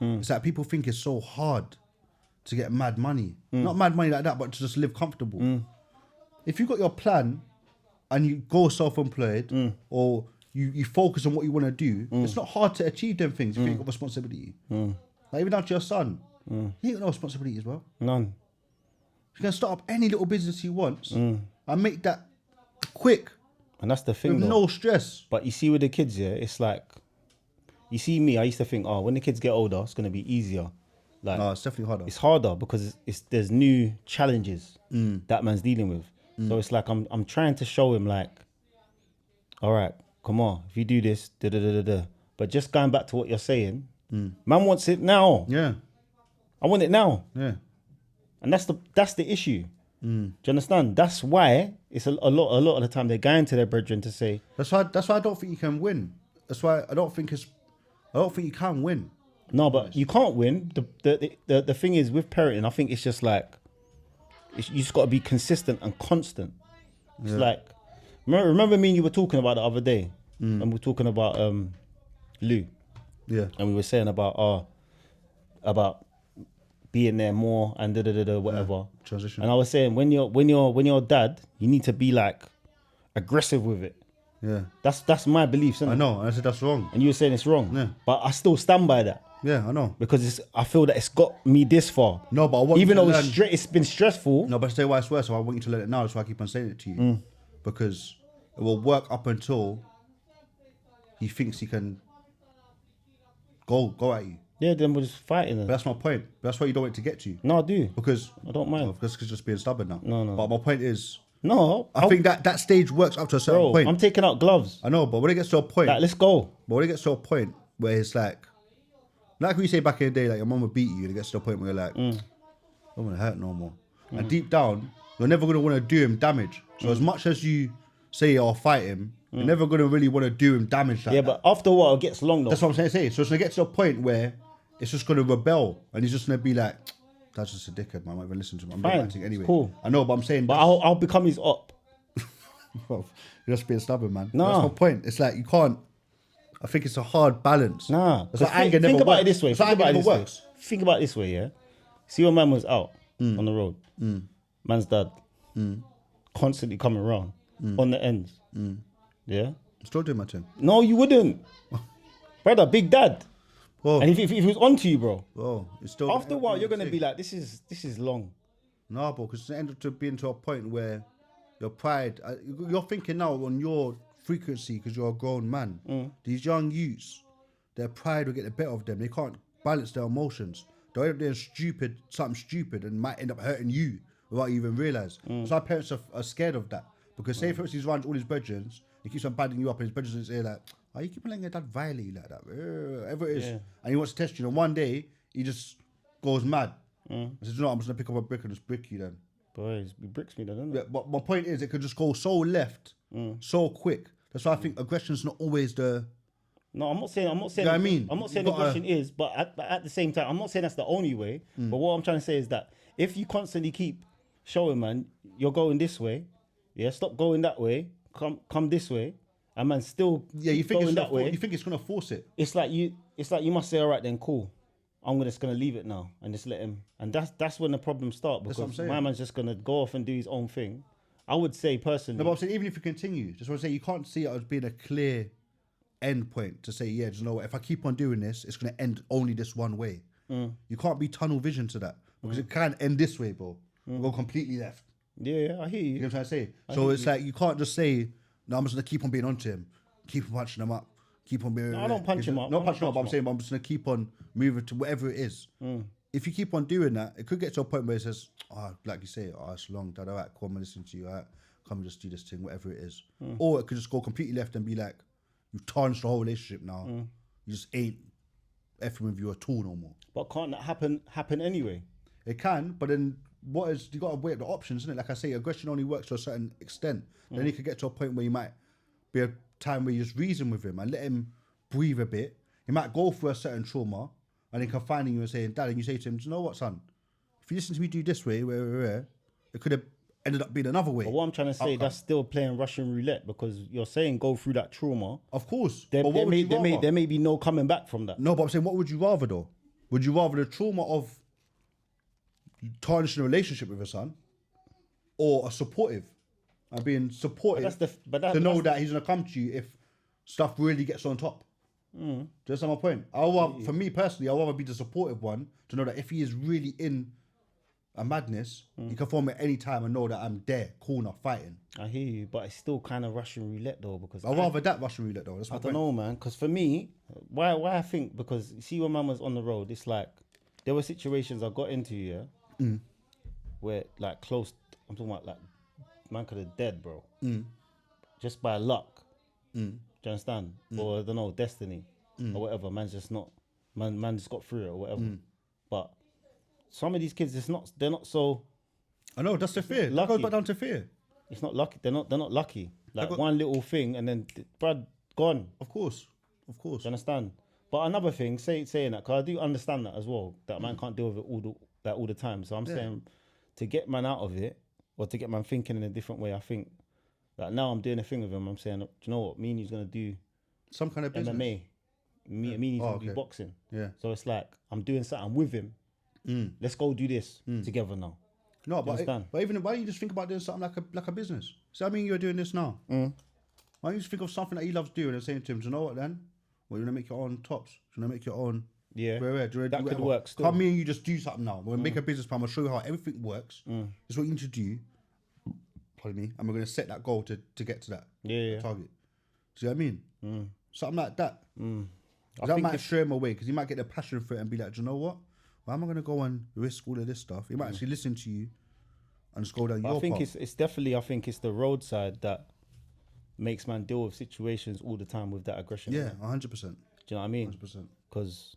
It's like people think it's so hard to get mad money. Not mad money like that, but to just live comfortable. If you got your plan and you go self-employed or you focus on what you want to do, it's not hard to achieve them things if you ain't got responsibility. Like even down to your son, he ain't got no responsibility as well. None. He can start up any little business he wants and make that quick And that's the thing with though. no stress. But you see with the kids, yeah, it's like, you see me, I used to think, oh, when the kids get older, it's going to be easier. Like, No, it's definitely harder. it's harder because there's new challenges that man's dealing with. So it's like, I'm trying to show him like, all right, come on, if you do this, da da da da da. But just going back to what you're saying, man wants it now. Yeah, I want it now. yeah. And that's the issue. Do you understand? That's why it's a lot of the time they're going to their brethren to say, That's why I don't think you can win. That's why I don't think you can win. no, but you can't win. The thing is with parenting, I think it's just like, you just got to be consistent and constant. It's like, remember me and you were talking about the other day, and we were talking about Lou, Yeah. and we were saying about being there more and whatever. Transition. And I was saying when you're dad, you need to be like aggressive with it. Yeah. That's my beliefs, isn't I it? know. And I said that's wrong. And you were saying it's wrong. Yeah. But I still stand by that. Yeah, I know. Because I feel that it's got me this far. No, but I want even you to though learn. it's been stressful. No, but say why it's worse. So I want you to let it now. That's why I keep on saying it to you. Because it will work up until he thinks he can go at you. Yeah, then we're just fighting. But that's my point. That's why you don't want it to get to you. No, I do. Because I don't mind. Because it's just being stubborn now. No. But my point is, No, I think that stage works up to a certain bro, point. I'm taking out gloves. I know, but when it gets to a point, Like, let's go. but when it gets to a point where it's like we say back in the day, like your mum would beat you, and it gets to a point where you're like, I don't want to hurt no more. And deep down, you're never going to want to do him damage. So as much as you say or fight him, you're never going to really want to do him damage. Like Yeah, that. but after a while, it gets long though. That's what I'm saying. So it's going to get to a point where it's just going to rebel, and he's just going to be like, that's just a dickhead, man. I might even listen to him. I'm Fine, acting anyway. it's cool. I know, but I'm saying, But I'll become his op. bro, you're just being stubborn, man. No. That's my point. It's like you can't. I think it's a hard balance. Nah. That's why 'Cause anger never think about works. it this way. That's why Think anger about it never this way. works. Think about it this way, yeah? See when man was out on the road. Man's dad. Constantly coming around. On the ends. Yeah? I'm still doing my thing. No, you wouldn't. Brother, big dad. Whoa. And if he was onto you, bro, Oh, it's still. after a while, you're going to be like, this is long. No, bro, because it ended up being to a point where your pride. You're thinking now on your frequency because you're a grown man. These young youths, their pride will get the better of them. They can't balance their emotions. They're doing something stupid, and might end up hurting you without you even realize. That's why parents are scared of that. Because say for instance he's around all his brethren, he keeps on badding you up, and his brethren say like, "Oh, you keep letting your dad violate you like that, whatever it is," and he wants to test you. And one day he just goes mad. I said, "You know what, I'm just gonna pick up a brick and just brick you then." Boy, he bricks me, doesn't it? Yeah, but my point is, it could just go so left, so quick. That's why I think aggression's not always the. No, I'm not saying. You know what I mean? I'm not saying You gotta- aggression is, but at the same time, I'm not saying that's the only way. But what I'm trying to say is that if you constantly keep showing, man, you're going this way, yeah, stop going that way, come this way, and man, still Yeah, you keep think going it's that way. you think it's gonna force it. It's like you must say, all right, then cool, I'm just gonna leave it now and just let him. And that's when the problems start, That's what I'm because saying. my man's just gonna go off and do his own thing. I would say personally, No, but I'm saying even if you continue, just want to say you can't see it as being a clear end point to say, yeah, just know what, if I keep on doing this, it's going to end only this one way. You can't be tunnel vision to that, because it can end this way, bro. Go completely left. yeah, I hear you. You know what I'm trying to say? So it's like you can't just say, no, I'm just going to keep on being onto him, keep on punching him up, keep on being. No, I don't punch him up. Not punch him up, but I'm saying, but I'm just going to keep on moving to whatever it is. If you keep on doing that, it could get to a point where it says, oh, like you say, oh, it's long, dad, all right, come and listen to you, all right, come and just do this thing, whatever it is. Or it could just go completely left and be like, you've tarnished the whole relationship now. You just ain't effing with you at all no more. But can't that happen anyway? It can, but then what is, you got to weigh up the options, isn't it? Like I say, aggression only works to a certain extent. Then it could get to a point where you might be a time where you just reason with him and let him breathe a bit. He might go through a certain trauma and then confining you and saying, Dad, and you say to him, do you know what, son? If you listen to me do this way, where, it could have ended up being another way. But what I'm trying to say, that's still playing Russian roulette, because you're saying go through that trauma. Of course. There, But what there, would may, you there, may, rather? there may be no coming back from that. No, but I'm saying, what would you rather though? Would you rather the trauma of tarnishing a relationship with your son, or a supportive and being supportive to know that he's gonna come to you if stuff really gets on top? Do you understand my point? For me personally, I'd rather be the supportive one to know that if he is really in a madness, he can phone me at any time and know that I'm there, corner, fighting. I hear you, but it's still kind of Russian roulette though, because I'd rather that Russian roulette though. That's my I don't point. know, man. Because for me, why I think, because you see, when man was on the road, it's like there were situations I got into, where like close. I'm talking about like man could have dead, bro, just by luck. Do you understand? Or I don't know, destiny or whatever. Man's just not. Man just got through it or whatever. But some of these kids, they're not so. I know, that's the fear. That goes back down to fear. It's not lucky. They're not lucky. Like got- one little thing and then Brad gone. Of course. Do you understand? But another thing, saying that, because I do understand that as well, that man can't deal with it all the time. So I'm saying, to get man out of it, or to get man thinking in a different way, I think that now I'm doing a thing with him. I'm saying, do you know what? Me and he's gonna do Some kind of business. MMA. Me and he's gonna do okay. boxing. Yeah. So it's like I'm doing something with him. Let's go do this together now. No, but understand? even why don't you just think about doing something like a business? So I mean, you're doing this now. Why don't you just think of something that he loves doing and saying to him, do you know what then? Well, you want to make your own tops. Do you want to make your own? Yeah. Do you wanna That do could whatever? work still. Come me and you just do something now. We'll make a business plan. I'll show you how everything works. This is what you need to do. Pardon me. And we're going to set that goal to get to that Yeah. target. Do you know what I mean? Something like that. That think might show him a way, because he might get the passion for it and be like, do you know what? Why am I going to go and risk all of this stuff? He might actually listen to you and just go down your I think path. it's definitely, I think it's the roadside that makes man deal with situations all the time with that aggression. Yeah, Do 100%. you know what I mean? 100%. Because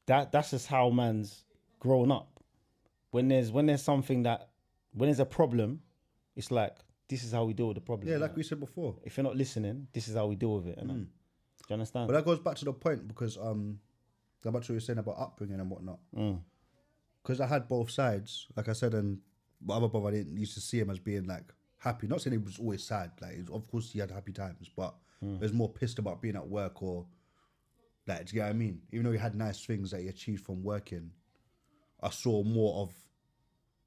that's just how man's grown up. When there's something when there's a problem, it's like, this is how we deal with the problem. Yeah, like we said before. If you're not listening, this is how we deal with it. Do you understand? But that goes back to the point, because going back to what you were saying about upbringing and whatnot. Because I had both sides, like I said, and my other brother, I didn't used to see him as being like happy. Not saying he was always sad. Like, of course he had happy times, but he was more pissed about being at work, or like, do you get what I mean? Even though he had nice things that he achieved from working, I saw more of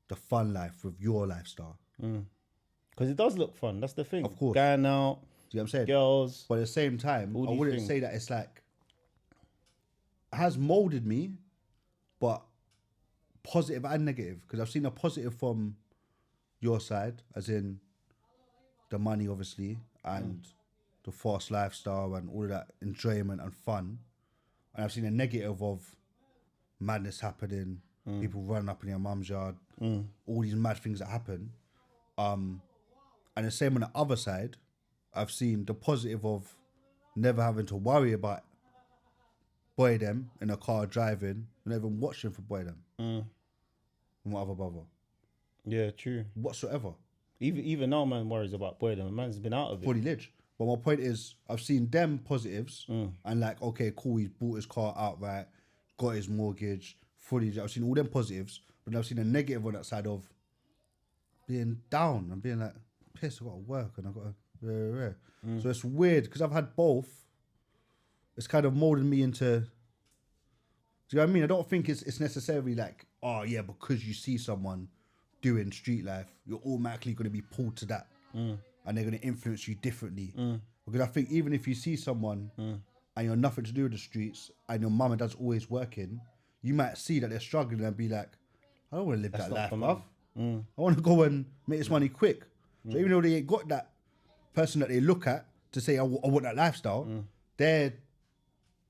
the fun life with your lifestyle. Because it does look fun. That's the thing. Of course. Going out, Do you know what I'm saying? girls. But at the same time, All I these wouldn't things. say that it's like, it has molded me, but positive and negative. Because I've seen a positive from your side, as in the money, obviously, and the fast lifestyle and all of that enjoyment and fun. And I've seen a negative of madness happening, people running up in your mum's yard, all these mad things that happen. And the same on the other side, I've seen the positive of never having to worry about boy them in a car driving, not even watching for boy them. And whatever, brother. Yeah, true. Whatsoever. Even now, man worries about boredom. Man's been out of it. Fully lich. But my point is, I've seen them positives and like, okay, cool, he's bought his car outright, got his mortgage, fully. I've seen all them positives, but I've seen a negative on that side of being down and being like, pissed, I've got to work and I've got to. So it's weird because I've had both. It's kind of molded me into. Do you know Do you know what I mean? I don't think it's necessarily like, oh yeah, because you see someone doing street life, you're automatically going to be pulled to that, and they're going to influence you differently. Because I think even if you see someone and you're nothing to do with the streets, and your mum and dad's always working, you might see that they're struggling and be like, I don't want to live that life, bruv. I want to go and make this money quick. So even though they ain't got that person that they look at to say, I want that lifestyle, their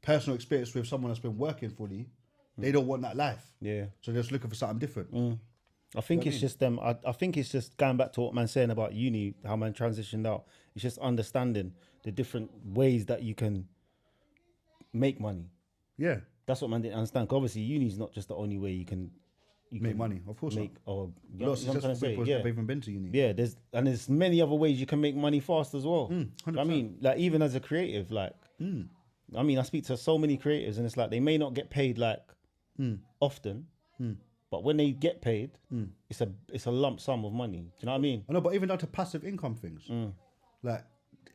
personal experience with someone that's been working fully, they don't want that life. Yeah. So they're just looking for something different. I think it's just them. I think it's just going back to what man's saying about uni, how man transitioned out. It's just understanding the different ways that you can make money. Yeah. That's what man didn't understand. 'Cause obviously, uni is not just the only way you can Make money, of course. make. Or A lot of successful people yeah. have even been to uni. Yeah, there's many other ways you can make money fast as well. 100%. I mean, like even as a creative, like I mean, I speak to so many creatives, and it's like they may not get paid like often, but when they get paid, it's a lump sum of money. Do you know what I mean? I know, but even down to passive income things, like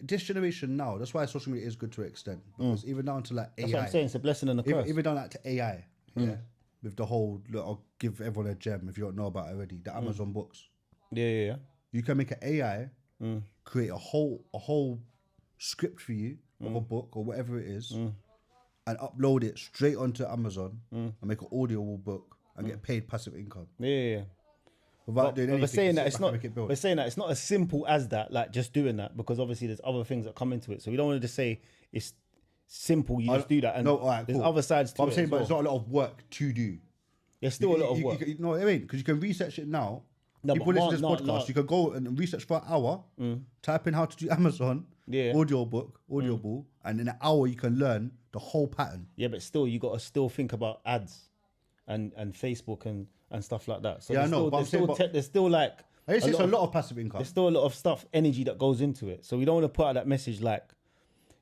this generation now, that's why social media is good to an extent. Because even down to like AI, That's what I'm saying. It's a blessing and a curse. even down like to AI, yeah, with the whole. Look, I'll give everyone a gem if you don't know about it already. The Amazon books. Yeah. You can make an AI create a whole script for you of a book or whatever it is, and upload it straight onto Amazon and make an audio book and get paid passive income Yeah. without doing anything. We're saying that Sit it's back not. and make it build. We're saying that it's not as simple as that. Like just doing that, because obviously there's other things that come into it. So we don't want to just say it's simple. You just do that, and No, all right, there's cool. other sides to But I'm it. saying, as but well. it's not a lot of work to do. There's still a lot of work. You know what I mean? Because you can research it now. No, People but listen to this podcast. You can go and research for an hour, type in how to do Amazon, audiobook, and in an hour you can learn the whole pattern. Yeah, but still, you got to still think about ads and Facebook and stuff like that. So Yeah, I there's know, still, but I'm there's, saying, still but- there's still like It's a lot of passive income. there's still a lot of stuff, energy that goes into it. So we don't want to put out that message like,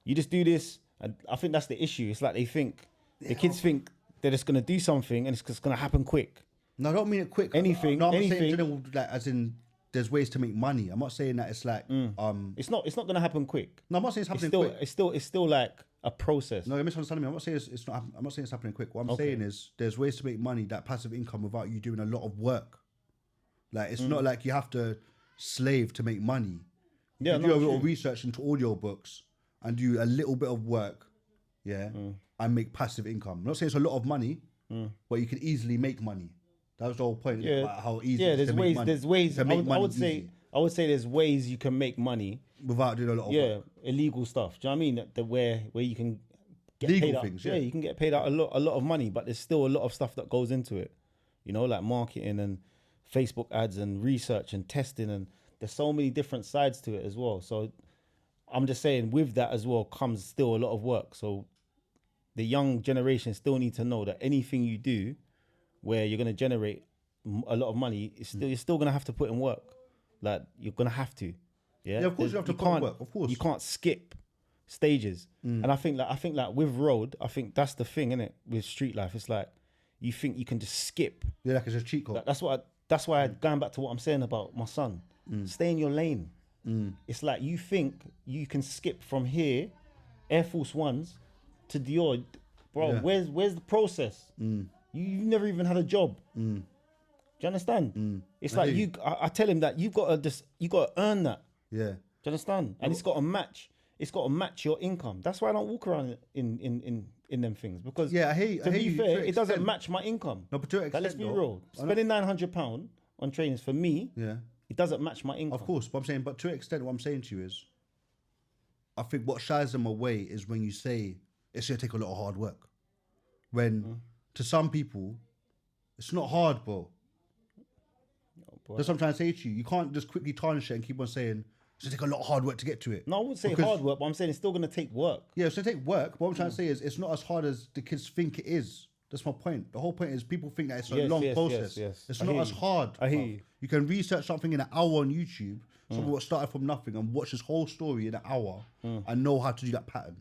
you just do this. And I think that's the issue. It's like they think, the kids think they're just going to do something and it's just going to happen quick. No, I don't mean it quick. Anything- No, I'm saying anything- general, like, as in there's ways to make money. I'm not saying that it's like It's not going to happen quick. No, I'm not saying it's happening It's quick. it's still like a process. No, you're misunderstanding me. I'm not saying it's not. I'm not saying it's happening quick. What I'm saying is there's ways to make money, that passive income, without you doing a lot of work. Like it's not like you have to slave to make money. Yeah, You do no, a little true. research into audiobooks and do a little bit of work, and make passive income. I'm not saying it's a lot of money, but you can easily make money. That was the whole point. About how easy. Yeah, it is there's to make ways. money. There's ways. To make I money would say. easy I would say there's ways you can make money. without doing a lot of Yeah, work. illegal stuff. Do you know what I mean? The where you can get Legal paid out, things, yeah, yeah. you can get paid out a lot of money, but there's still a lot of stuff that goes into it. You know, like marketing and Facebook ads and research and testing, and there's so many different sides to it as well. So I'm just saying, with that as well comes still a lot of work. So the young generation still need to know that anything you do where you're going to generate a lot of money, you're still going to have to put in work. Like you're going to have to. Yeah, Yeah, of course you have to put in work, of course. You can't skip stages. And I think like with road, I think that's the thing, innit? With street life, it's like you think you can just skip. Yeah, like it's a cheat code. That's why going back to what I'm saying about my son. Stay in your lane. It's like you think you can skip from here, Air Force Ones, to Dior. Bro, Yeah. where's the process? You've never even had a job. Do you understand? It's I like do. I tell him that you got to earn that. Yeah. Do you understand? And it's got to match. It's got to match your income. That's why I don't walk around in them things, because Yeah, I hear to be you, fair, to an it doesn't extent. match my income. No, but to an Like, let's extent, be though, real. I know- Spending £900 on trainings for me, Yeah. it doesn't match my income. Of course, but I'm saying, but to an extent, what I'm saying to you is, I think what shies them away is when you say it's going to take a lot of hard work. When to some people, it's not hard, bro. Boy. That's what I'm trying to say to you. You can't just quickly tarnish it and keep on saying it's going to take a lot of hard work to get to it. No, I wouldn't say Because- hard work, but I'm saying it's still going to take work. Yeah, it's going to take work. But what I'm trying to say is it's not as hard as the kids think it is. That's my point. The whole point is people think that it's a Yes, long yes, process. yes. It's I not hear as you. hard. I hear bruv. you. You can research something in an hour on YouTube, someone what started from nothing, and watch this whole story in an hour and know how to do that pattern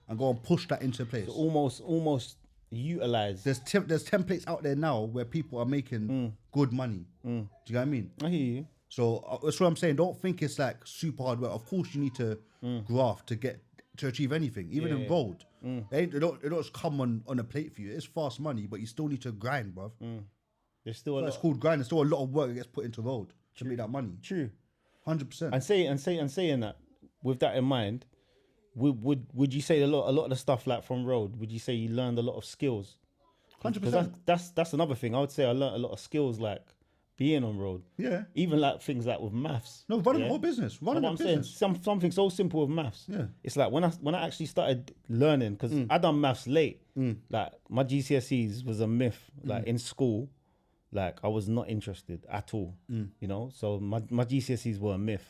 and go and push that into place. Almost utilize. There's templates out there now where people are making good money. Do you get what I mean? I hear you. So that's what I'm saying. Don't think it's like super hard work. Of course, you need to graft to get to achieve anything, even in road. They don't just come on a plate for you. It's fast money, but you still need to grind, bruv. There's still a lot. It's called grind. There's still a lot of work that gets put into road to make that money. True. 100%. And saying that, with that in mind, would you say a lot of the stuff like from road? Would you say you learned a lot of skills? 100%. That's another thing. I would say I learned a lot of skills like being on road. Yeah. Even like things like with maths. No, running the whole business. Running the business. Something so simple with maths. Yeah. It's like when I actually started learning, because I done maths late. Like my GCSEs was a myth. Like in school, like I was not interested at all. You know, so my GCSEs were a myth.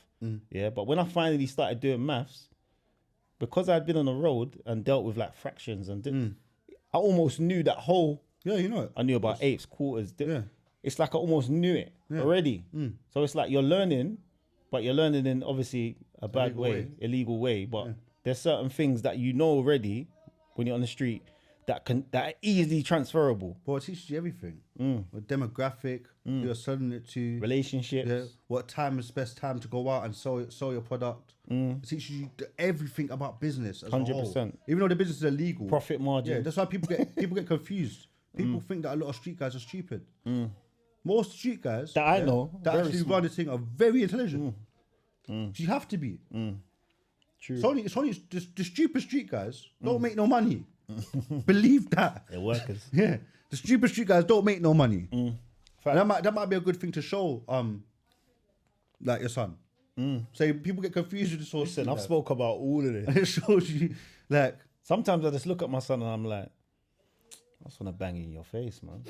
Yeah. But when I finally started doing maths, because I'd been on the road and dealt with like fractions and I almost knew that whole. Yeah, you know it. I knew about eighths, quarters. Yeah. It's like I almost knew it already. So it's like you're learning, but you're learning in obviously a bad illegal way. But there's certain things that you know already when you're on the street that are easily transferable. But it teaches you everything. What demographic you're selling it to. Relationships. Yeah. What time is best time to go out and sell your product. It teaches you everything about business as 100%. A whole. Even though the business is illegal. Profit margin. Yeah, that's why people get confused. People think that a lot of street guys are stupid. Most street guys that I know that actually run this thing are very intelligent. You have to be. True. It's only the stupid street guys don't make no money. Believe that. They're workers. Yeah, the stupid street guys don't make no money. And that might be a good thing to show, like your son. So people get confused with this whole. Listen, I've spoke about all of this. And it shows you, like, sometimes I just look at my son and I'm like, I just want to bang in your face, man.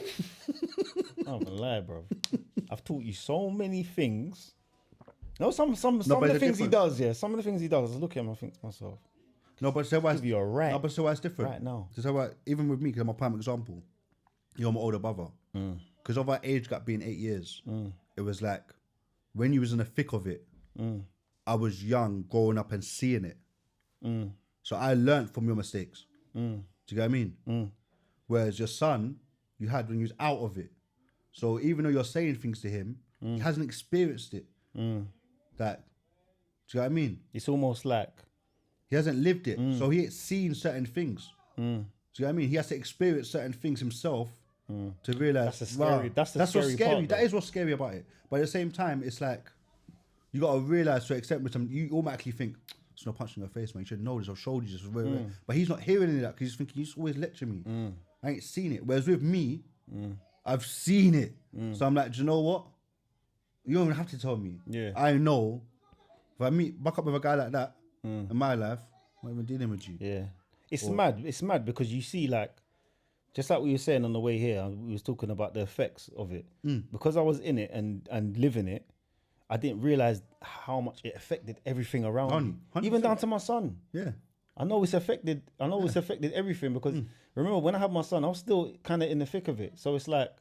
I'm gonna lie, bro. I've taught you so many things. No, some of the things he does, yeah. Some of the things he does, I look at him, I think to myself. No, but so why you're right. No, but so why it's different right now. So why, even with me, because I'm a prime example. You're my older brother. Because of our age gap being 8 years, it was like when you was in the thick of it. I was young, growing up and seeing it. So I learned from your mistakes. Do you get what I mean? Whereas your son, you had when you was out of it. So even though you're saying things to him, he hasn't experienced it. That, do you know what I mean? It's almost like he hasn't lived it, so he ain't seen certain things. Do you know what I mean? He has to experience certain things himself to realize. That's what's scary. That is what's scary about it. But at the same time, it's like you gotta realize to an extent with some. You automatically think it's no punch in your face, man. You should know this. I've showed you this. But he's not hearing any of that because he's thinking you just always lecture me. I ain't seen it. Whereas with me, I've seen it. So I'm like, do you know what? You don't even have to tell me. Yeah. I know. If I back up with a guy like that in my life, I'm not even dealing with you. Yeah. It's mad. It's mad because you see, like, just like we were saying on the way here, we was talking about the effects of it. Because I was in it and living it, I didn't realize how much it affected everything around me. 100%. Even down to my son. Yeah. I know it's affected everything because remember when I had my son, I was still kind of in the thick of it. So it's like,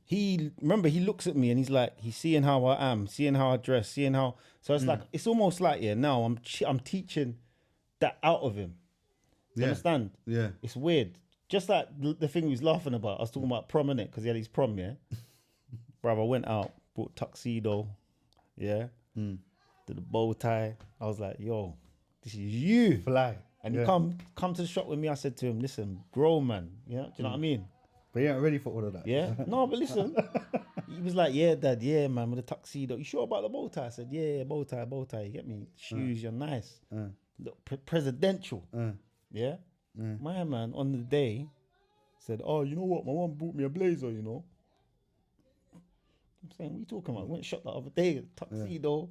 he looks at me and he's like, he's seeing how I am, seeing how I dress, seeing how, so it's like, it's almost like, now I'm teaching that out of him. You understand? Yeah. It's weird. Just like the thing he was laughing about, I was talking about prom, innit? Because he had his prom, yeah? Bruv, I went out, bought tuxedo, yeah? Did the bow tie. I was like, yo, this is you. Fly. And he come to the shop with me. I said to him, listen, grow, man. Yeah, do you know what I mean? But you ain't ready for all of that. Yeah. No, but listen. He was like, yeah, dad, yeah, man, with the tuxedo. You sure about the bow tie? I said, yeah, bow tie. You get me? Shoes, you're nice. Look, presidential. Yeah? My man, on the day, said, oh, you know what? My mum bought me a blazer, you know? I'm saying, what are you talking about? Went shot the other day, tuxedo.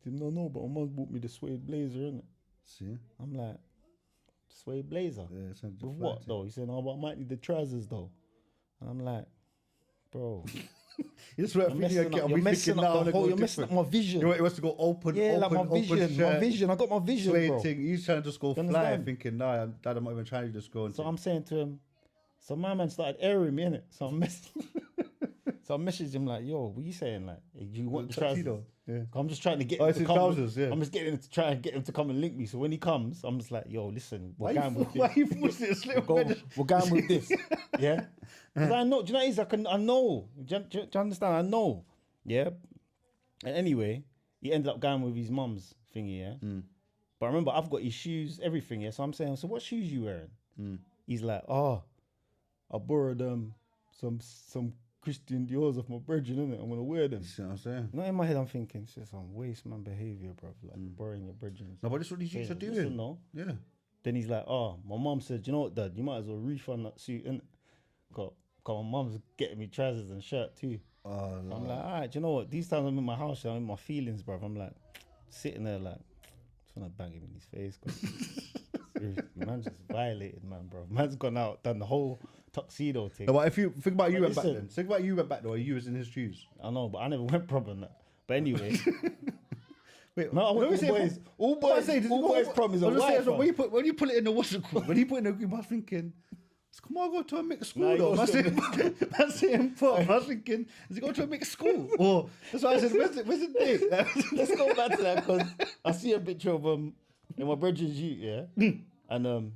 Said, no, but my mum bought me the suede blazer, innit? See? I'm like, suede blazer? Yeah, with what though? He said, no, but I might need the trousers though. And I'm like, bro. You're messing up my vision. You want us to go open, like my vision. I got my vision, bro. He's trying to just go fly, thinking, nah, dad, I'm not even trying to just go. So I'm saying to him, so my man started airing me, innit? So I messaged him like, yo, what you saying? Like, do you want the trousers? Yeah. I'm just trying to get him to come. Trousers, yeah. I'm just getting him to try and get him to come and link me. So when he comes, I'm just like, yo, listen, we're going with this. We're going with this. Yeah? Because I know, do you know what it is? I know. Do you understand? I know. Yeah? And anyway, he ended up going with his mum's thingy, yeah? But remember, I've got his shoes, everything, yeah. So I'm saying, so what shoes you wearing? He's like, I borrowed some Christian Dior's off my brethren, innit? I'm gonna wear them. You see what I'm saying? Not in my head, I'm thinking, it's just some waste man behavior, bro. Like borrowing your brethren. No, but this is what these youths are doing. No. Yeah. Then he's like, my mum said, you know what, Dad, you might as well refund that suit, innit? Cause my mum's getting me trousers and shirt too. Oh, no. I'm like, all right, you know what? These times I'm in my house, I'm in my feelings, bro. I'm like, sitting there like, just want to bang him in his face. Seriously, man just violated, man, bro. Man's gone out, done the whole tuxedo thing. No, but if you think about you But went back listen. then. Think about you went back though, you was in his shoes. I know, but I never went proper on that. But anyway, Wait, no, I went all boys prom is a white fam. when you put it in the what's it called? When you put it in the group, I was thinking, come on, go to a mixed school Nah, though. you I go to a was thinking, is he going to a mixed school? Or that's why I said, where's the date? Let's go back to that because I see a picture of in my brethren's youth, yeah, and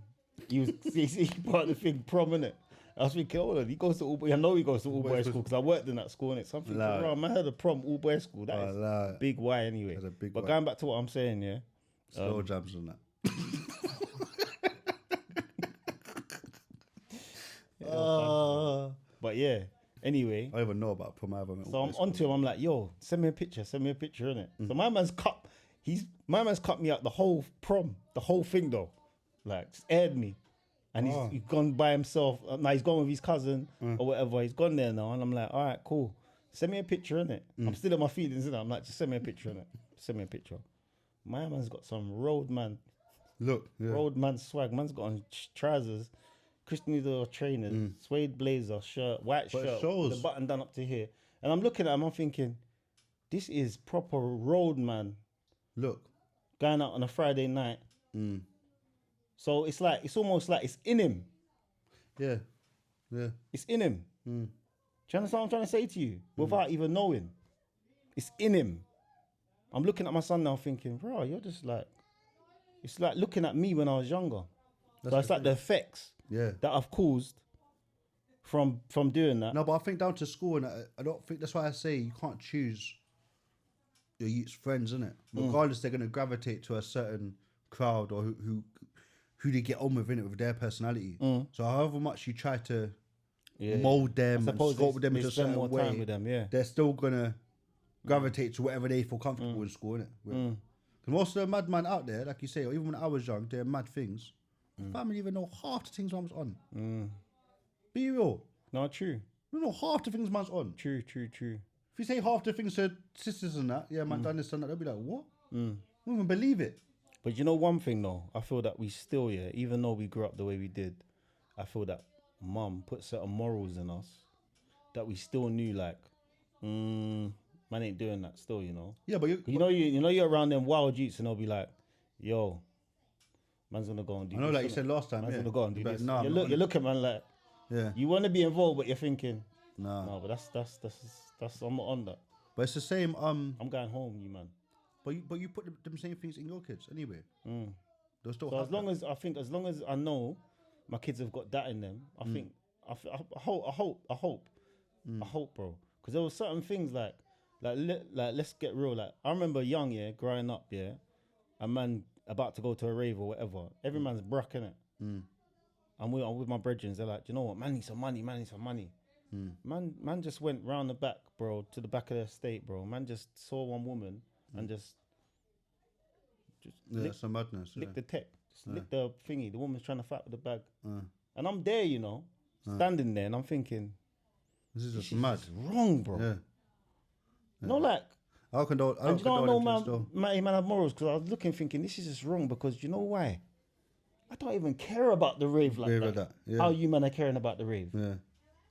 he part of the thing prom, innit? I was thinking, hold on, he goes to all boys. I know he goes to all boys school because I worked in that school, innit? So I'm thinking, Nah. man, I heard a prom all boys school. That is nah. big Y anyway. That's a big but Y. going back to what I'm saying, yeah. Slow jams on that. But yeah, anyway. I don't even know about prom either. So I'm onto him. I'm like, yo, send me a picture, innit? So my man's cut me out the whole prom, the whole thing though. Like, just aired me. And he's gone by himself. Now he's gone with his cousin or whatever. He's gone there now. And I'm like, all right, cool. Send me a picture, innit? I'm still in my feelings, innit? I'm like, just send me a picture, innit? Send me a picture. My man's got some roadman swag. Man's got on trousers, Christian Dior trainers, suede blazer, shirt, white But it shirt, shows. with the button done up to here. And I'm looking at him, I'm thinking, this is proper roadman Look. going out on a Friday night. So it's like, it's almost like it's in him. Yeah. Yeah. It's in him. Do you understand what I'm trying to say to you? Without even knowing. It's in him. I'm looking at my son now thinking, bro, you're just like, it's like looking at me when I was younger. So it's like the effects that I've caused from doing that. No, but I think down to school, and I don't think that's why I say you can't choose your youth's friends, innit? Regardless, they're going to gravitate to a certain crowd or who they get on with, innit, with their personality. So however much you try to mold them and sculpt them into a certain way, time with them, they're still going to gravitate to whatever they feel comfortable in school, innit? Because most of the madman out there, like you say, or even when I was young, they're mad things. Family even know half the things man's on. Be real. No, true. You know half the things man's on. True. If you say half the things to sisters and that, yeah, man, done this and that, they'll be like, what? I don't even believe it. But you know one thing though, I feel that we still, even though we grew up the way we did, I feel that mum put certain morals in us that we still knew, like, man ain't doing that still, you know. Yeah, but you're around them wild youths and they'll be like, yo, man's gonna go and do I know, this. like you said last time, man's yeah. gonna go and do You're this. like, nah, you look at man like, yeah. you want to be involved, but you're thinking, Nah. no, but that's I'm not on that. But it's the same. I'm going home, you man. But you put them same things in your kids anyway. They'll still So have as long as I know my kids have got that in them, I think I hope, bro. Because there were certain things like let's get real. Like I remember young, growing up, a man about to go to a rave or whatever. Every man's bruck, innit? I'm with my brethren. They're like, you know what? Man needs some money. Man just went round the back, bro, to the back of the estate, bro. Man just saw one woman and just some madness. lick the tech, just lick the thingy. The woman's trying to fight with the bag, and I'm there, standing there, and I'm thinking, This is just mad. it's wrong, bro. Yeah. No, like, I condone. I don't and you know, I condone know them things, though. man have morals because I was looking, thinking this is just wrong because you know why? I don't even care about the rave like Rave that. like that, yeah. How you man are caring about the rave? Yeah.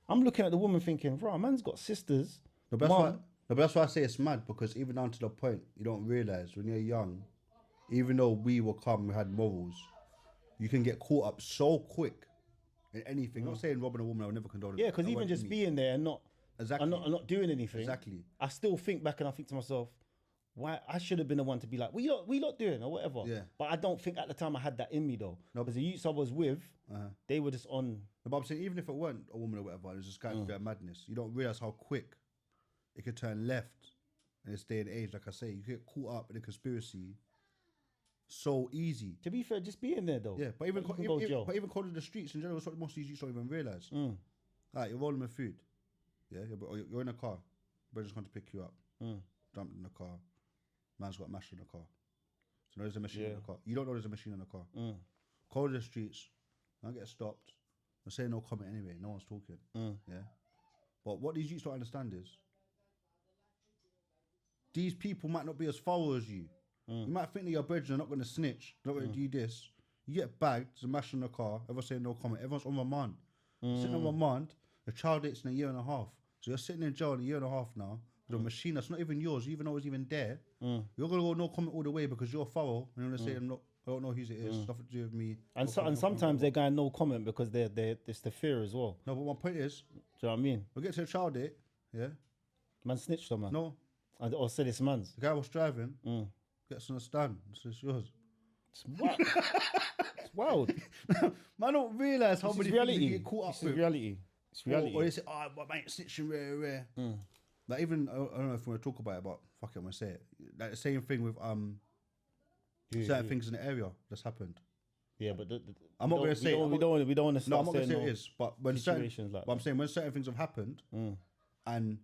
I'm looking at the woman thinking, bro, man's got sisters. No, but that's why I say it's mad, because even down to the point, you don't realise when you're young, even though we were calm, we had morals, you can get caught up so quick in anything. I'm not saying robbing a woman, I would never condone it. Yeah, because even just being there and not Exactly. and not doing anything. Exactly. I still think back and I think to myself, why I should have been the one to be like, we lot doing or whatever. Yeah. But I don't think at the time I had that in me though. Because the youths I was with, they were just on. But I'm saying even if it weren't a woman or whatever, it was just kind of a bit of madness. You don't realise how quick it could turn left in this day and age. Like I say, you get caught up in a conspiracy so easy. To be fair, just being there though. Yeah, but even you can go jail. but even calling the streets in general, is what most of these youths don't even realize. Like you're rolling with food, but you're in a car, brother's going to pick you up, jumped in the car, man's got mashed in the car, so there's a machine in the car. You don't know there's a machine in the car. Call the streets, don't get stopped. I say no comment anyway. No one's talking. Yeah, but what these youths don't understand is these people might not be as thorough as you. You might think that your brethren are not going to snitch, not going to do this. You get bagged, there's a mash in the car, everyone's saying no comment, everyone's on remand. Sitting on remand, the child date's in a year and a half. So you're sitting in jail in a year and a half now, with a machine that's not even yours, you even know it's even there. You're going to go no comment all the way because you're thorough, and you're going to say, I don't know whose it is, nothing to do with me. And sometimes they're going no comment because it's the fear as well. No, but my point is, do you know what I mean? we get to a child date, yeah? Man snitched on man. No, Or said it's man's. the guy was driving, gets on the stand, so it's yours. It's wild. It's wild. Man, I don't realise how This many is things reality. you get caught up This with. is reality. It's reality. Or they say, but mate, snitching rare. Like even, I don't know if we want to talk about it, but fuck it, I'm going to say it. Like the same thing with certain things in the area that's happened. Yeah, but I'm not going to say we don't want to No, start I'm not going to say saying it is. But when situations like I'm that. saying when certain things have happened and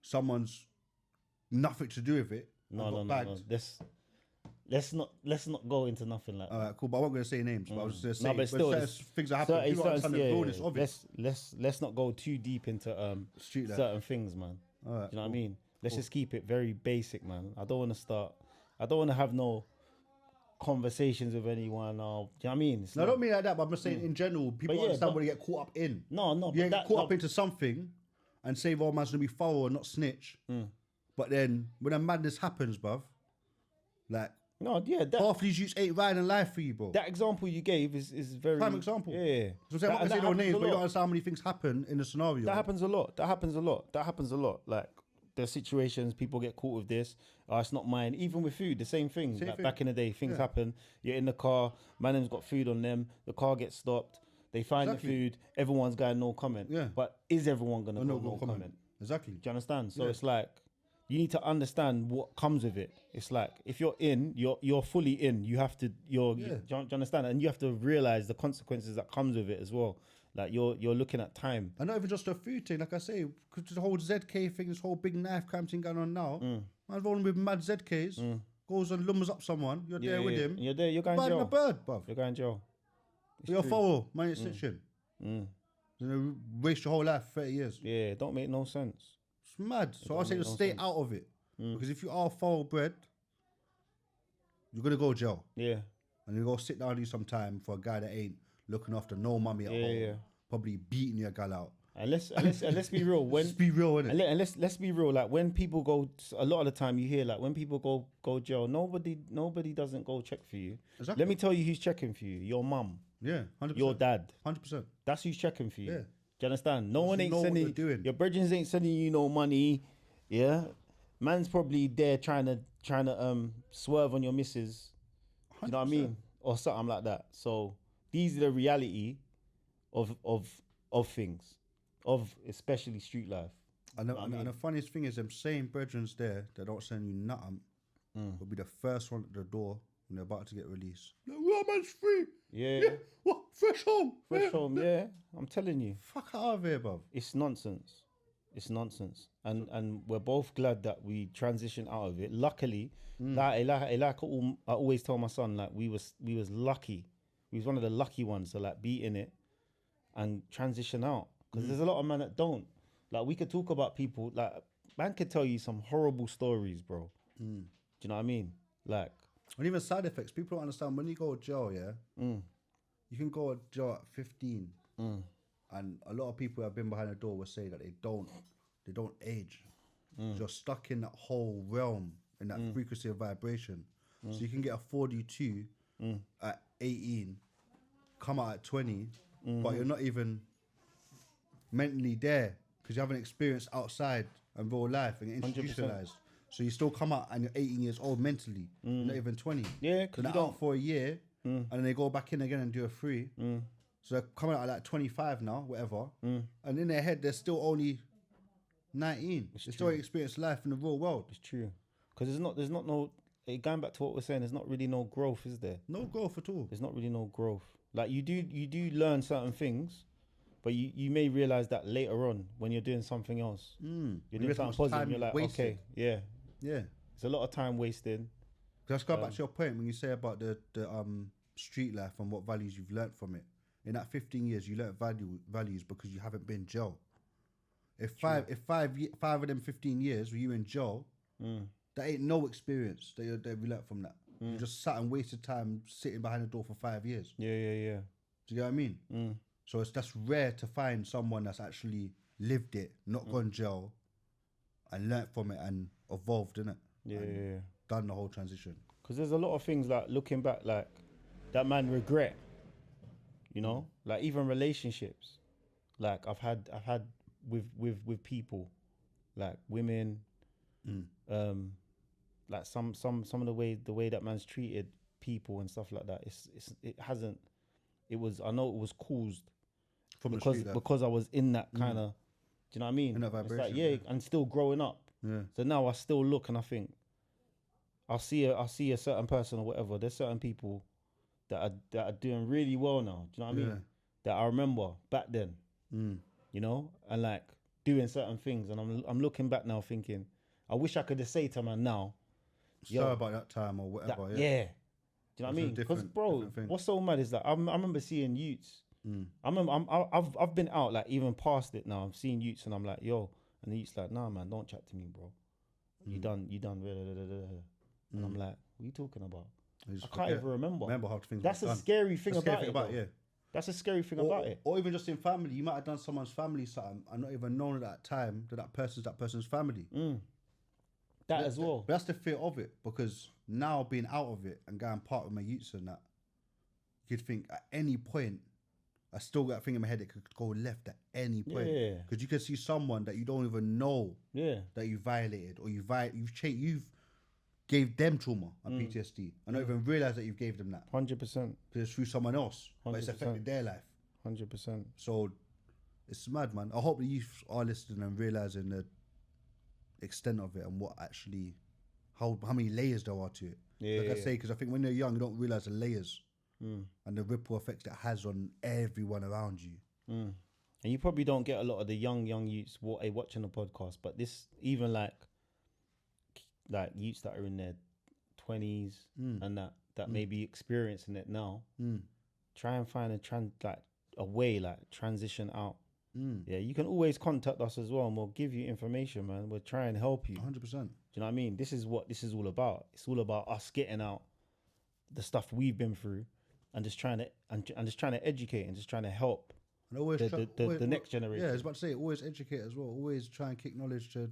someone's nothing to do with it, No. Let's not go into nothing like that. Alright, cool. But I'm not going to say names. But I was just No, saying, but still, when certain things are happening, people don't understand the rawness of it. let's not go too deep into Street life. certain things, man. Alright, Do you know what I mean? Let's just keep it very basic, man. I don't want to have no conversations with anyone or, do you know what I mean? No, I don't mean like that, but I'm just saying in general, people don't understand what they get caught up in. No, You but get that- caught no. up into something and say, oh, man's going to be thorough and not snitch. But then when a madness happens, bruv, like, No, yeah, half these youths ain't riding life for you, bro. that example you gave is very Prime example. Yeah. So I'm saying, I'm not going to say no happens names, a but you lot. don't understand how many things happen in the scenario. That happens a lot. Like there's situations people get caught with this. Oh, it's not mine. Even with food, the same thing. Same Like thing. back in the day, things Yeah. happen. You're in the car. Man's got food on them. The car gets stopped. They find Exactly. the food. Everyone's going no comment. Yeah. But is everyone gonna go no comment? Exactly. Do you understand? So Yeah. it's like you need to understand what comes with it. It's like if you're in, you're fully in. You have to. Do you understand? And you have to realize the consequences that comes with it as well. Like you're looking at time. And not even just a food thing, like I say, because the whole ZK thing, this whole big knife crime thing going on now. Man's rolling with mad ZKs, goes and lumbers up someone, you're there with him. You're there. You're going Bad jail. a bird, bruv. You're going jail. You're thorough, man, it's snitching. You know, waste your whole life, 30 years. Yeah, it don't make no sense. It's mad. So I say just stay out of it. Because if you are thoroughbred, you're going to go jail. Yeah. And you go sit down and do some time for a guy that ain't looking after no mummy at home. Yeah. Probably beating your gal out. And let's be real. When Just be real, innit? and let's be real. Like when people go, a lot of the time you hear like when people go jail, nobody doesn't go check for you. Exactly. Let me tell you who's checking for you. Your mum. Yeah, 100%. Your dad. 100%. That's who's checking for you. Yeah. Do you understand? No one You ain't know what sending you're doing. your brethren ain't sending you no money. Yeah. Man's probably there trying to swerve on your missus. You know what I 100%. mean? Or something like that. So these are the reality of things. Of especially street life. And the funniest thing is them same brethrens there that don't send you nothing will be the first one at the door when they're about to get released. Like, well, man's free. Yeah. What? Fresh home. Fresh home, yeah. I'm telling you. Fuck out of here, bruv. It's nonsense. It's nonsense. And we're both glad that we transitioned out of it. Luckily, like I always tell my son, like we was lucky. We was one of the lucky ones to like be in it and transition out. Because there's a lot of men that don't. Like we could talk about people, like man could tell you some horrible stories, bro. Do you know what I mean? Like, And even side effects. People don't understand when you go to jail, yeah? You can go to jail at 15. And a lot of people who have been behind the door will say that they don't age. You're stuck in that whole realm, in that frequency of vibration. So you can get a 42 at 18, come out at 20, but you're not even mentally there because you haven't experienced outside and real life and you're 100%. institutionalized. So you still come out and you're 18 years old mentally, you're not even 20. Yeah, 'cause so they're you don't- out for a year and then they go back in again and do a free. So they're coming out at like 25 now, whatever. And in their head, they're still only 19. They still ain't experienced life in the real world. it's true. Because there's not no going back to what we're saying, there's not really no growth, is there? No growth at all. There's not really no growth. Like you do learn certain things, but you may realize that later on when you're doing something else. You're doing something positive, and you're like, wasted. okay, yeah. Yeah. It's a lot of time wasted. Let's go back to your point when you say about the street life and what values you've learnt from it. In that 15 years, you learnt values because you haven't been in jail. If five of them 15 years were you in jail, that ain't no experience that you learnt from that. You just sat and wasted time sitting behind the door for 5 years. Yeah. Do you get what I mean? So that's rare to find someone that's actually lived it, not gone jail, and learnt from it and evolved in it. Yeah. Done the whole transition. Because there's a lot of things like looking back, like that man regret. You know, like even relationships, like I've had with people, like women, like some of the way that man's treated people and stuff like that. I know it was caused because I was in that kind of, do you know what I mean? In that vibration. It's like, and still growing up. Yeah. So now I still look and I think, I'll see a certain person or whatever. There's certain people that are doing really well now. Do you know what I mean? Yeah. That I remember back then. You know, and like doing certain things, and I'm looking back now thinking, I wish I could just say to man now, sorry about that time or whatever. Do you know what I mean? Because bro, what's so mad is that I remember seeing youths. I've been out like even past it now. I'm seeing youths and I'm like, yo, and the youths like, nah man, don't chat to me, bro. You done. And I'm like, what are you talking about? I can't even remember. Remember how things. That's a scary thing about it. Yeah. That's a scary thing about it. Or even just in family, you might have done someone's family something and not even known at that time that person's family. That as well. But that's the fear of it, because now being out of it and going part with my youths and that, you'd think at any point, I still got a thing in my head, it could go left at any point. Yeah. Because you can see someone that you don't even know that you violated or you've gave them trauma and PTSD and not even realize that you gave them that. 100%. Because it's through someone else, but it's affected their life. 100%. So it's mad, man. I hope the youth are listening and realizing the extent of it and what actually, how many layers there are to it. I say, because I think when they're young, you don't realize the layers and the ripple effects that has on everyone around you. And you probably don't get a lot of the young youths watching the podcast, but this, even like youths that are in their 20s and that may be experiencing it now, try and find a way, like transition out. Yeah, you can always contact us as well and we'll give you information, man. We'll try and help you. 100%. Do you know what I mean? This is what this is all about. It's all about us getting out the stuff we've been through and just trying to educate and just trying to help and always the next generation. Yeah, I was about to say, always educate as well. Always try and kick knowledge to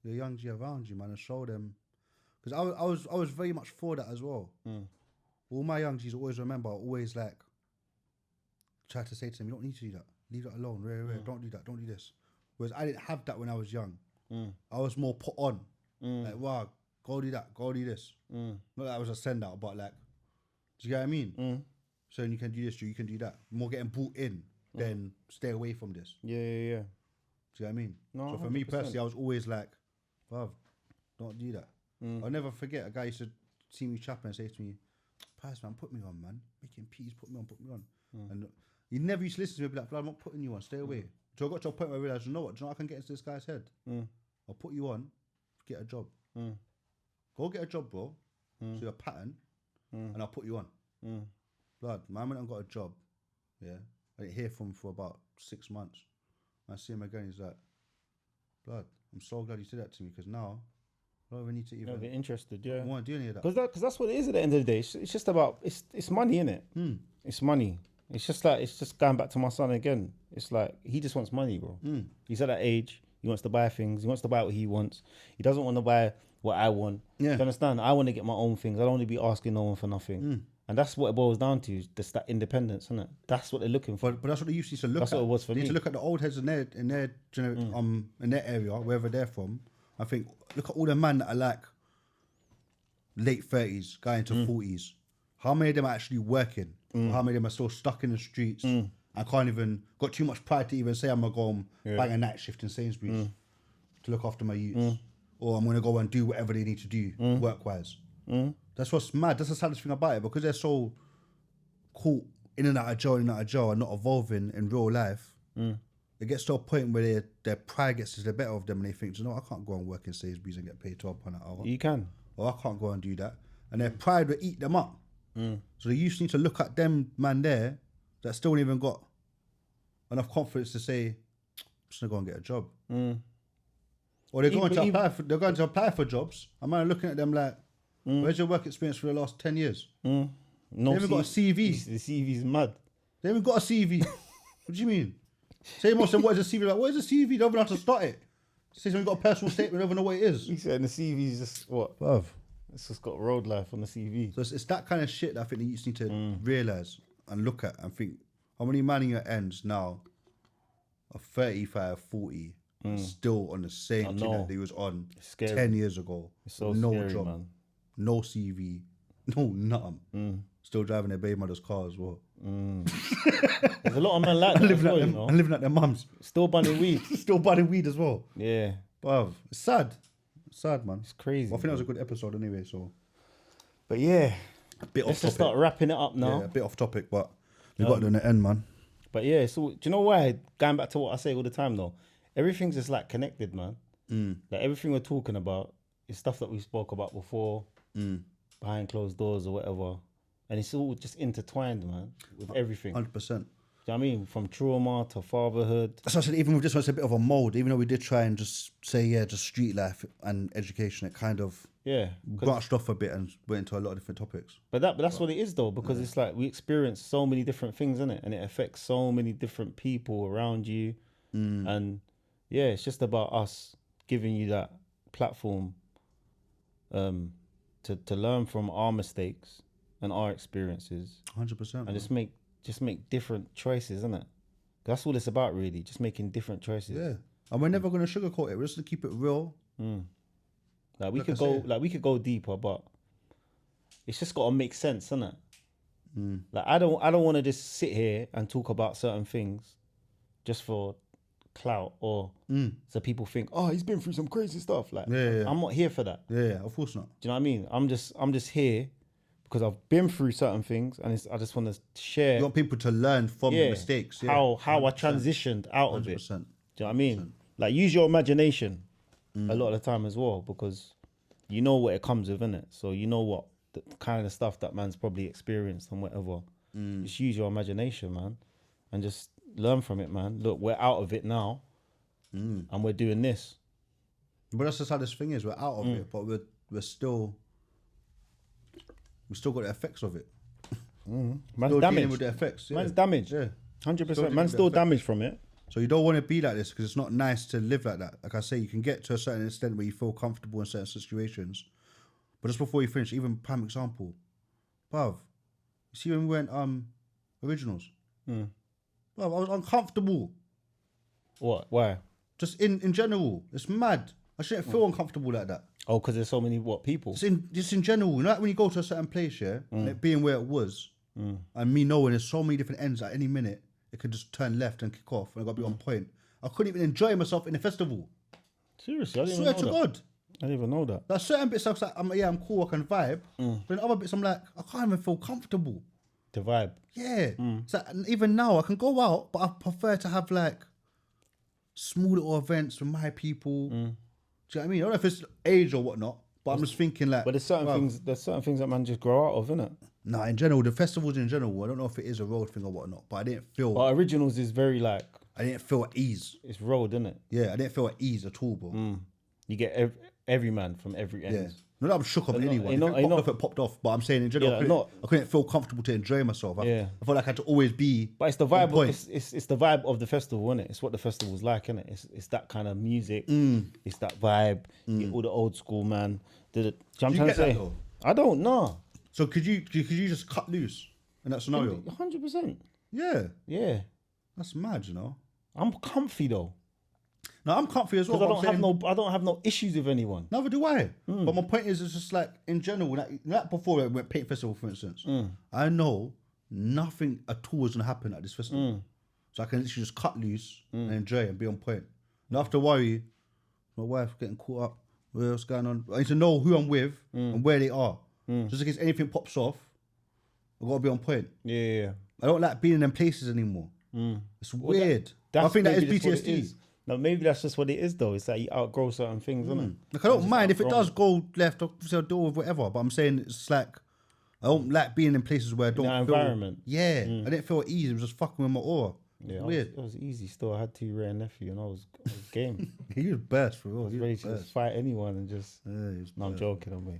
the young G around you, man, and show them. Because I was very much for that as well. All my young G's always remember, always like try to say to them, you don't need to do that. Leave that alone. Don't do that. Don't do this. Whereas I didn't have that when I was young. I was more put on. Like, wow, go do that. Go do this. Not that I was a send out, but like, do you get what I mean? So you can do this, you can do that. More getting brought in than stay away from this. Yeah. Do you get what I mean? No, so for 100%. me personally, I was always like, bruv, don't do that. I'll never forget a guy used to see me chapping and say to me, Pies, man, put me on, man. Making peas, put me on. And he never used to listen to me and be like, blood, I'm not putting you on, stay away. So I got to a point where I realised, you know what, I can get into this guy's head. I'll put you on, get a job. Go get a job, bro. So you're a pattern, and I'll put you on. Blood, man went and got a job. Yeah. I didn't hear from him for about 6 months. I see him again, he's like, blood, I'm so glad you said that to me, because now I don't even need to even... Be interested, yeah. I don't want to do any of that. Because that's what it is at the end of the day. It's just about, it's money, innit? It's money. It's just going back to my son again. It's like, he just wants money, bro. He's at that age. He wants to buy things. He wants to buy what he wants. He doesn't want to buy what I want. Yeah. Do you understand? I want to get my own things. I don't want to be asking no one for nothing. And that's what it boils down to. Just that independence, isn't it? That's what they're looking for. But that's what they used to look That's at. what it was for they me. used to look at the old heads in their area, wherever they're from. I think, look at all the men that are like late 30s, going into 40s. How many of them are actually working? How many of them are still stuck in the streets? I can't even, got too much pride to even say I'm going to go and bang a night shift in Sainsbury's to look after my youths. Or I'm going to go and do whatever they need to do work-wise. That's what's mad. That's the saddest thing about it, because they're so caught in and out of jail, and not evolving in real life. It gets to a point where their pride gets to the better of them, and they think, you know, I can't go and work in Sainsbury's and get paid £12 an hour. You can. Or I can't go and do that. And their pride will eat them up. So they used to need to look at them man there that still ain't even got enough confidence to say, I'm just gonna go and get a job. Or they're going to apply for jobs. I'm looking at them like, where's your work experience for the last 10 years? No, they haven't got a CV. The CV's mad. They haven't got a CV. What do you mean? Say most of them, what is a CV? Like, what is a CV? They don't even know how to start it. Say someone got a personal statement, they don't even know what it is. He said the CV's just what? Bruv. It's just got road life on the CV. So it's that kind of shit that I think that you just need to realise and look at and think, how many man in your ends now are 35, 40, still on the same thing that they was on 10 years ago. It's so no scary, job, man. No CV, no nothing. Still driving their baby mother's car as well. There's a lot of men like that as well, you know. And living at their mums. Still buying weed. Still buying weed as well. Yeah. Bruv, it's sad. It's sad, man. It's crazy. Well, I think that was a good episode anyway, so. But yeah. A bit Let's off just topic. start wrapping it up now. Yeah, a bit off topic, but we got to in the end, man. But yeah, so do you know why? Going back to what I say all the time though, everything's just like connected, man. Like everything we're talking about is stuff that we spoke about before, behind closed doors or whatever. And it's all just intertwined, man, with everything. 100%. Do you know what I mean? From trauma to fatherhood. That's what I said, even with this one, it's a bit of a mold. Even though we did try and just say, just street life and education, it kind of branched off a bit and went into a lot of different topics. But that's what it is, though, because it's like we experience so many different things, innit? And it affects so many different people around you. And yeah, it's just about us giving you that platform to learn from our mistakes and our experiences. 100%. And just make different choices, isn't it? That's all it's about, really. Just making different choices. Yeah, and we're never gonna sugarcoat it. We're just gonna keep it real. Like we could go deeper, but it's just got to make sense, isn't it? Like I don't want to just sit here and talk about certain things just for clout or so people think, oh, he's been through some crazy stuff. Like I'm not here for that. Yeah, of course not. Do you know what I mean? I'm just here because I've been through certain things, and I just want to share. You want people to learn from the mistakes. Yeah, how I transitioned out of it. 100%. Do you know what I mean? Like use your imagination a lot of the time as well, because you know what it comes with, innit? So you know what the kind of stuff that man's probably experienced and whatever. Just use your imagination, man, and just learn from it, man. Look, we're out of it now, and we're doing this. But that's just how this thing is. We're out of it, but we still got the effects of it. Man's Still dealing damaged. with the effects. Yeah. Man's damaged. Yeah. 100%. Man's still damaged from it. So you don't want to be like this, because it's not nice to live like that. Like I say, you can get to a certain extent where you feel comfortable in certain situations. But just before you finish, even prime example, bruv, you see when we went originals? Bruv, I was uncomfortable. What? Why? Just in general. It's mad. I shouldn't feel uncomfortable like that. Oh, because there's so many people? Just in general. You know, like when you go to a certain place, and it being where it was, and me knowing there's so many different ends at any minute, it could just turn left and kick off, and I got to be on point. I couldn't even enjoy myself in the festival. Seriously, I didn't Swear even know to that. God. I didn't even know that. Like certain bits, I was like, I'm cool, I can vibe. But in other bits, I'm like, I can't even feel comfortable. The vibe. Yeah. So even now, I can go out, but I prefer to have like small little events with my people. Do you know what I mean? I don't know if it's age or whatnot, but I'm just thinking like. But there's certain things that man just grow out of, innit? Nah, in general, the festivals in general, I don't know if it is a road thing or whatnot, but I didn't feel. But originals is very like. I didn't feel at ease. It's road, innit? Yeah, I didn't feel at ease at all, bro. You get every man from every end. Yeah. Not that I'm shook of anyone. not- If it popped off, it popped off. But I'm saying in general, Yeah, I couldn't feel comfortable to enjoy myself. I felt like I had to always be. But it's the on vibe. point. It's the vibe of the festival, innit? It's what the festival's like, innit? It's that kind of music. It's that vibe. You get all the old school man. Do you know what I'm Do trying you to get that say? though? I don't know. So could you just cut loose in that scenario? 100%. Yeah, Yeah. that's mad, you know. I'm comfy though, No, I'm comfy as well. because but I don't have no issues with anyone. Neither do I. But my point is, it's just like in general, like before we went Paint Festival, for instance, I know nothing at all is gonna happen at this festival, so I can literally just cut loose and enjoy and be on point. Not have to worry. My wife getting caught up. What's going on? I need to know who I'm with and where they are. Just in case anything pops off, I gotta be on point. Yeah. I don't like being in them places anymore. It's weird. I think that is maybe just what it PTSD. is. No, maybe that's just what it is though. It's like you outgrow certain things, isn't it? Like I don't mind if it does go left. Obviously, I'll deal with whatever. But I'm saying it's like I don't like being in places where I don't that feel. environment. Yeah, I didn't feel at ease. It was just fucking with my aura. Yeah, Weird. it was easy still. I had 2 rare nephew and I was game. He was best for real. I was He ready was to best. just fight anyone and just. Yeah, he was No, I'm best. joking, on me.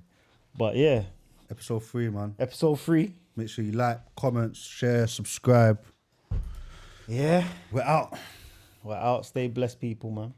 But yeah, Episode 3, man. episode 3. Make sure you like, comment, share, subscribe. Yeah, We're out. we're out. Stay blessed, people, man.